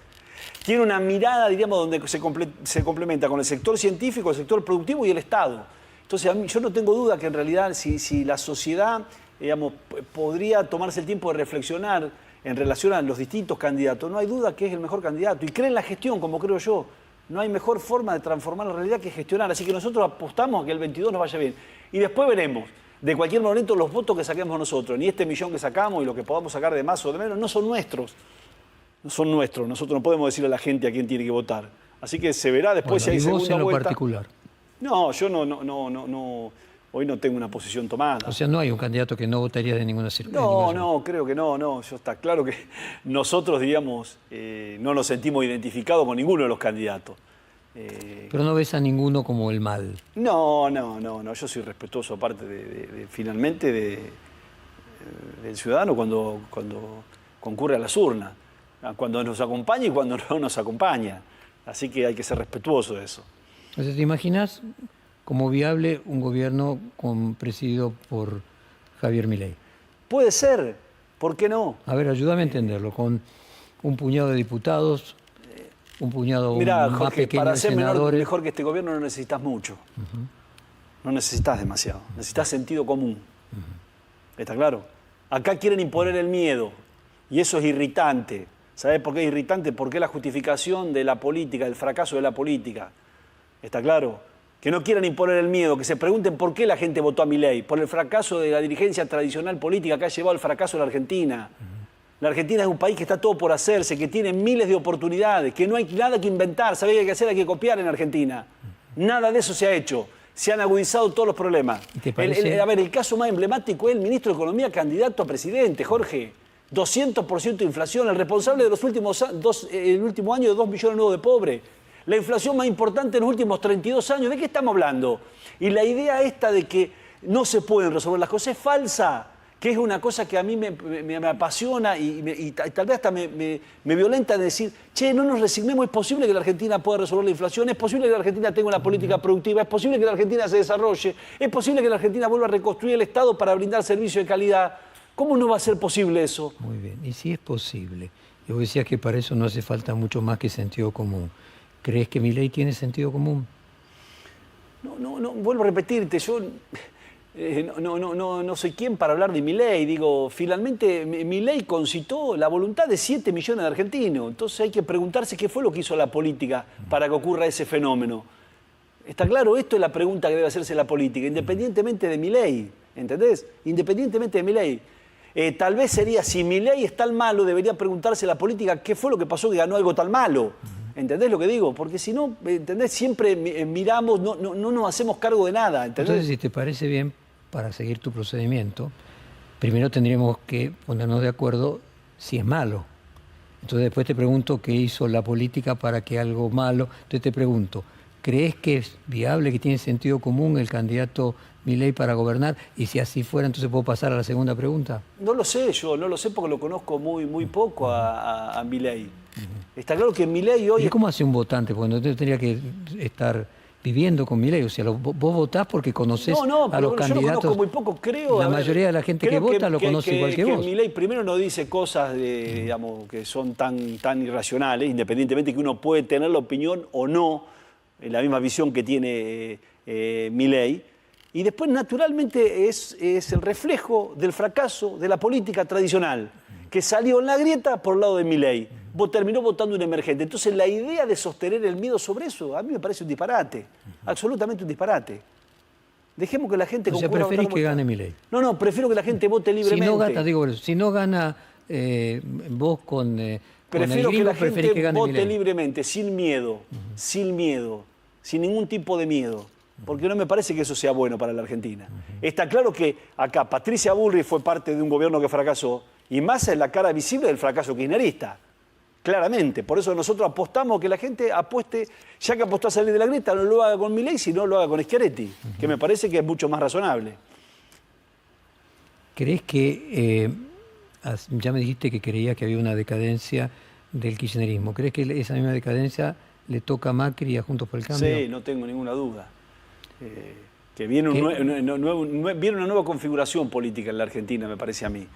Tiene una mirada, digamos, donde se complementa con el sector científico, el sector productivo y el Estado. Entonces, yo no tengo duda que en realidad si la sociedad, digamos, podría tomarse el tiempo de reflexionar en relación a los distintos candidatos, no hay duda que es el mejor candidato. Y cree en la gestión, como creo yo. No hay mejor forma de transformar la realidad que gestionar. Así que nosotros apostamos a que el 22 nos vaya bien. Y después veremos, de cualquier momento, los votos que saquemos nosotros. Ni este millón que sacamos y lo que podamos sacar de más o de menos, no son nuestros. No son nuestros. Nosotros no podemos decirle a la gente a quién tiene que votar. Así que se verá después si hay segunda vuelta. ¿Y vos en lo particular? No, yo no. Hoy no tengo una posición tomada. O sea, no hay un candidato que no votaría de ninguna circunstancia. No, creo que no. Yo está claro que nosotros, digamos, no nos sentimos identificados con ninguno de los candidatos. Pero no ves a ninguno como el mal. No. Yo soy respetuoso, aparte finalmente del ciudadano cuando concurre a las urnas. Cuando nos acompaña y cuando no nos acompaña. Así que hay que ser respetuoso de eso. O sea, ¿te imaginas como viable un gobierno presidido por Javier Milei? Puede ser, ¿por qué no? A ver, ayúdame a entenderlo, con un puñado de diputados, un puñado Mirá, más Jorge, pequeño para de ser senadores. mejor que este gobierno no necesitas mucho. No necesitas demasiado, necesitas sentido común. ¿Está claro? Acá quieren imponer el miedo y eso es irritante. ¿Sabés por qué es irritante? Porque es la justificación de la política, del fracaso de la política. ¿Está claro? Que no quieran imponer el miedo, que se pregunten por qué la gente votó a Milei, por el fracaso de la dirigencia tradicional política que ha llevado al fracaso de la Argentina. La Argentina es un país que está todo por hacerse, que tiene miles de oportunidades, que no hay nada que inventar, ¿sabés qué hay que hacer? Hay que copiar en Argentina. Nada de eso se ha hecho. Se han agudizado todos los problemas. ¿Te parece? El caso más emblemático es el ministro de Economía candidato a presidente, Jorge. 200% de inflación, el responsable de el último año de 2 millones nuevos de pobres. La inflación más importante en los últimos 32 años. ¿De qué estamos hablando? Y la idea esta de que no se pueden resolver las cosas es falsa, que es una cosa que a mí me apasiona y tal vez hasta me violenta de decir, che, no nos resignemos, es posible que la Argentina pueda resolver la inflación, es posible que la Argentina tenga una política productiva, es posible que la Argentina se desarrolle, es posible que la Argentina vuelva a reconstruir el Estado para brindar servicios de calidad. ¿Cómo no va a ser posible eso? Muy bien, y si es posible, y vos decías que para eso no hace falta mucho más que sentido común. ¿Crees que Milei tiene sentido común? No, vuelvo a repetirte, yo no soy quien para hablar de Milei. Digo, finalmente Milei concitó la voluntad de 7 millones de argentinos. Entonces hay que preguntarse qué fue lo que hizo la política para que ocurra ese fenómeno. ¿Está claro? Esto es la pregunta que debe hacerse la política, independientemente de Milei, ¿entendés? Independientemente de Milei. Tal vez sería, si Milei es tan malo, debería preguntarse la política qué fue lo que pasó que ganó algo tan malo. ¿Entendés lo que digo? Porque si no, ¿entendés? Siempre miramos, no nos hacemos cargo de nada. ¿Entendés? Entonces, si te parece bien, para seguir tu procedimiento, primero tendríamos que ponernos de acuerdo si es malo. Entonces después te pregunto qué hizo la política para que algo malo... Entonces te pregunto, ¿crees que es viable, que tiene sentido común el candidato Milei para gobernar? Y si así fuera, entonces ¿puedo pasar a la segunda pregunta? No lo sé yo, no lo sé porque lo conozco muy poco a Milei. Está claro que Milei hoy... ¿Y cómo hace un votante? Porque no tendría que estar viviendo con Milei. O sea, vos votás porque conocés a los candidatos. Yo lo conozco muy poco, creo. La mayoría de la gente que vota lo conoce igual que vos. Milei primero no dice cosas digamos, que son tan irracionales, independientemente que uno puede tener la opinión o no, la misma visión que tiene Milei. Y después, naturalmente, es el reflejo del fracaso de la política tradicional, que salió en la grieta por el lado de Milei. Terminó votando un emergente. Entonces, la idea de sostener el miedo sobre eso, a mí me parece un disparate. Absolutamente un disparate. Dejemos que la gente... O sea, preferís que gane Milei. No, prefiero que la gente vote libremente. Si no gana vos con prefiero el gringo, que la gente vote Milei. libremente, sin miedo, sin ningún tipo de miedo. Porque no me parece que eso sea bueno para la Argentina. Está claro que acá Patricia Bullrich fue parte de un gobierno que fracasó y Massa es la cara visible del fracaso kirchnerista. Claramente. Por eso nosotros apostamos que la gente apueste, ya que apostó a salir de la grieta, no lo haga con Milei, sino lo haga con Schiaretti, que me parece que es mucho más razonable. ¿Crees que, ya me dijiste que creías que había una decadencia del kirchnerismo, ¿crees que esa misma decadencia le toca a Macri y a Juntos por el Cambio? Sí, no tengo ninguna duda. Que viene, viene una nueva configuración política en la Argentina, me parece a mí.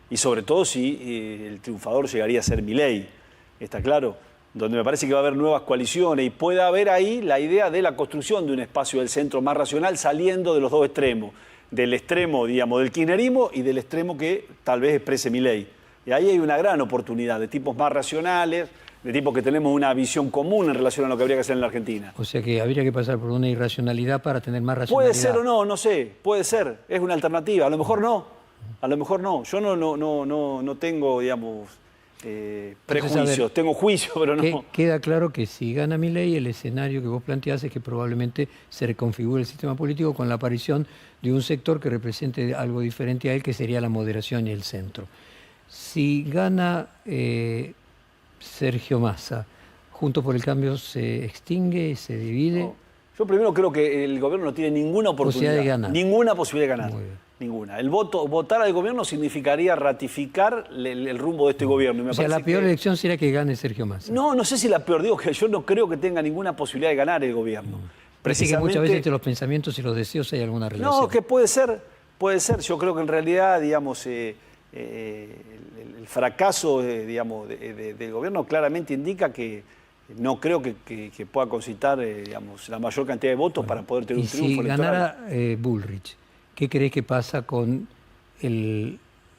Y sobre todo si el triunfador llegaría a ser Milei, está claro, donde me parece que va a haber nuevas coaliciones y puede haber ahí la idea de la construcción de un espacio del centro más racional saliendo de los dos extremos, del extremo, digamos, del kirchnerismo y del extremo que tal vez exprese Milei. Y ahí hay una gran oportunidad de tipos más racionales, de tipos que tenemos una visión común en relación a lo que habría que hacer en la Argentina. O sea que habría que pasar por una irracionalidad para tener más racionalidad. Puede ser o no, no sé, puede ser, es una alternativa, a lo mejor no. A lo mejor no. Yo no tengo, digamos, prejuicios. Entonces, ver, tengo juicio, pero no. Queda claro que si gana Milei, el escenario que vos planteás es que probablemente se reconfigure el sistema político con la aparición de un sector que represente algo diferente a él, que sería la moderación y el centro. Si gana Sergio Massa, Juntos por el Cambio se extingue, se divide. No. Yo primero creo que el gobierno no tiene ninguna oportunidad. De ganar. Ninguna posibilidad de ganar. Ninguna. Votar al gobierno significaría ratificar el rumbo de este gobierno. Y o sea, la peor elección sería que gane Sergio Massa. No sé si la peor. Digo que yo no creo que tenga ninguna posibilidad de ganar el gobierno. Parece que muchas veces entre los pensamientos y los deseos hay alguna relación. No, que puede ser. Yo creo que en realidad, digamos, el fracaso, digamos, del gobierno claramente indica que no creo que pueda concitar, digamos, la mayor cantidad de votos para poder tener un triunfo electoral. Si ganara Bullrich, ¿qué crees que pasa con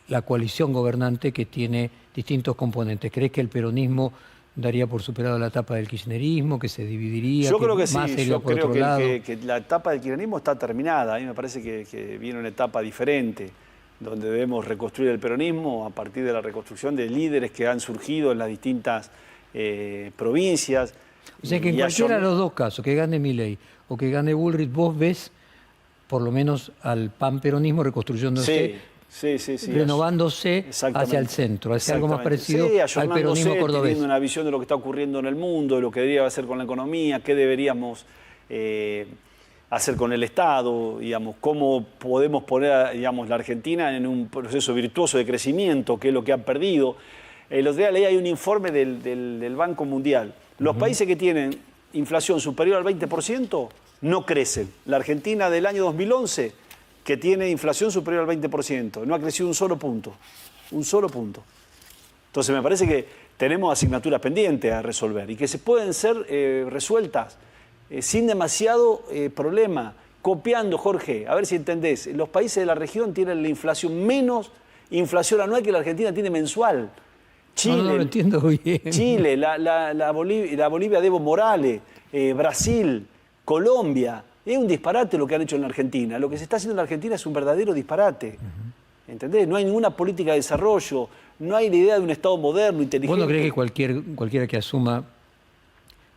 la coalición gobernante que tiene distintos componentes? ¿Crees que el peronismo daría por superado la etapa del kirchnerismo, que se dividiría? Yo creo que sí, yo creo que la etapa del kirchnerismo está terminada. A mí me parece que viene una etapa diferente, donde debemos reconstruir el peronismo a partir de la reconstrucción de líderes que han surgido en las distintas provincias. O sea que en cualquiera de los dos casos, que gane Milei o que gane Bullrich, vos ves por lo menos al panperonismo reconstruyéndose, renovándose hacia el centro, hacia algo más parecido al peronismo cordobés. Teniendo una visión de lo que está ocurriendo en el mundo, de lo que debería hacer con la economía, qué deberíamos hacer con el Estado, digamos, cómo podemos poner, digamos, la Argentina en un proceso virtuoso de crecimiento, qué es lo que han perdido. El otro día leí hay un informe del Banco Mundial. Los países que tienen inflación superior al 20% no crecen. La Argentina del año 2011, que tiene inflación superior al 20%, no ha crecido un solo punto. Un solo punto. Entonces me parece que tenemos asignaturas pendientes a resolver y que se pueden ser resueltas sin demasiado problema. Copiando, Jorge, a ver si entendés, los países de la región tienen la inflación menos inflación anual que la Argentina tiene mensual. Chile, no lo entiendo bien. Chile, la Bolivia de Evo Morales, Brasil, Colombia. Es un disparate lo que han hecho en la Argentina. Lo que se está haciendo en la Argentina es un verdadero disparate. ¿Entendés? No hay ninguna política de desarrollo, no hay la idea de un Estado moderno, inteligente. ¿Vos no crees que cualquiera que asuma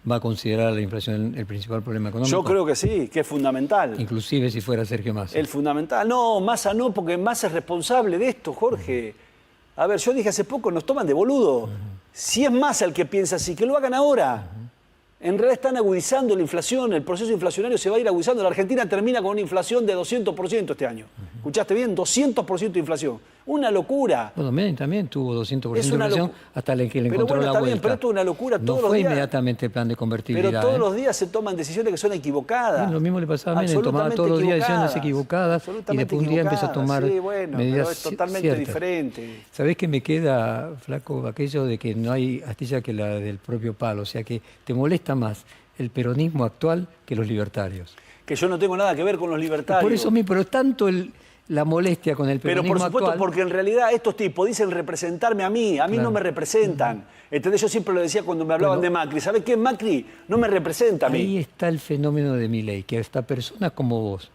va a considerar la inflación el principal problema económico? Yo creo que sí, que es fundamental. Inclusive si fuera Sergio Massa. El fundamental. No, Massa no, porque Massa es responsable de esto, Jorge. A ver, yo dije hace poco, nos toman de boludo. Si es Massa el que piensa así, que lo hagan ahora. En realidad están agudizando la inflación, el proceso inflacionario se va a ir agudizando. La Argentina termina con una inflación de 200% este año. ¿Escuchaste bien? 200% de inflación. Una locura. Bueno, Menem también tuvo 200% de Es una inflación hasta que le Pero encontró bueno, la está vuelta. bien, pero esto es una locura No todos los fue días. inmediatamente el plan de convertibilidad. Pero todos los días se toman decisiones que son equivocadas. Sí, lo mismo le pasaba a Menem, tomaba todos los días decisiones equivocadas y después un día empezó a tomar sí, bueno, medidas pero es totalmente ciertas. diferente. ¿Sabés qué me queda, Flaco? Aquello de que no hay astilla que la del propio palo, o sea que te molesta más el peronismo actual que los libertarios. Que yo no tengo nada que ver con los libertarios. Por eso mismo, pero tanto la molestia con el peronismo Pero por supuesto, actual, porque en realidad estos tipos dicen representarme a mí Claro. no me representan. ¿Entendés? Yo siempre lo decía cuando me hablaban de Macri. ¿Sabés qué? Macri no me representa a mí. ahí está el fenómeno de Milei, que hasta personas como vos,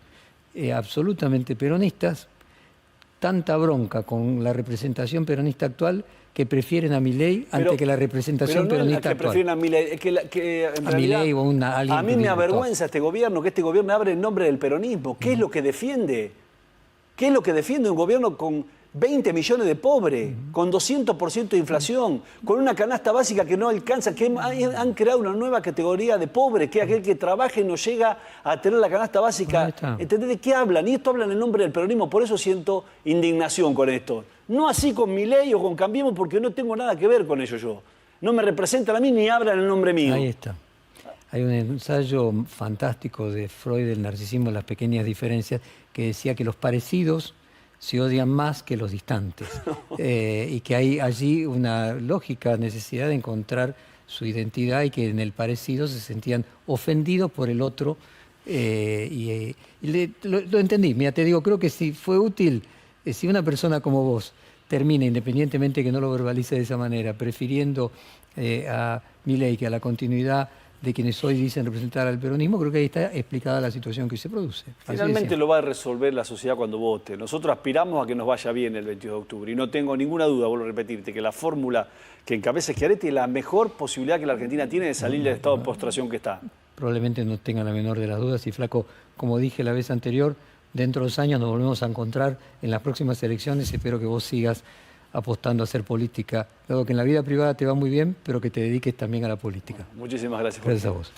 absolutamente peronistas, tanta bronca con la representación peronista actual que prefieren a Milei antes que la representación pero no peronista es la que actual. prefieren a Milei, es que en A realidad, Milei o alguien a mí que me diga, avergüenza este gobierno, que este gobierno abre en nombre del peronismo. ¿Qué es lo que defiende? ¿Qué es lo que defiende un gobierno con 20 millones de pobres, con 200% de inflación, con una canasta básica que no alcanza, que han creado una nueva categoría de pobres, que es aquel que trabaja y no llega a tener la canasta básica? ¿Entendés de qué hablan? Y esto hablan en nombre del peronismo, por eso siento indignación con esto. No así con Milei o con Cambiemos, porque no tengo nada que ver con ellos yo. No me representan a mí ni hablan en nombre mío. Ahí está. Hay un ensayo fantástico de Freud del narcisismo, las pequeñas diferencias, que decía que los parecidos se odian más que los distantes. Y que hay allí una lógica necesidad de encontrar su identidad y que en el parecido se sentían ofendidos por el otro. Lo entendí. Mira, te digo, creo que si fue útil, si una persona como vos termina, independientemente que no lo verbalice de esa manera, prefiriendo a Milei que a la continuidad de quienes hoy dicen representar al peronismo, creo que ahí está explicada la situación que se produce. Finalmente lo va a resolver la sociedad cuando vote. Nosotros aspiramos a que nos vaya bien el 22 de octubre y no tengo ninguna duda, vuelvo a repetirte, que la fórmula que encabeza Schiaretti es la mejor posibilidad que la Argentina tiene de salir del estado de postración que está. Probablemente no tenga la menor de las dudas y, Flaco, como dije la vez anterior, dentro de 2 años nos volvemos a encontrar en las próximas elecciones. Espero que vos sigas apostando a hacer política, dado que en la vida privada te va muy bien, pero que te dediques también a la política. Muchísimas gracias. Gracias a vos.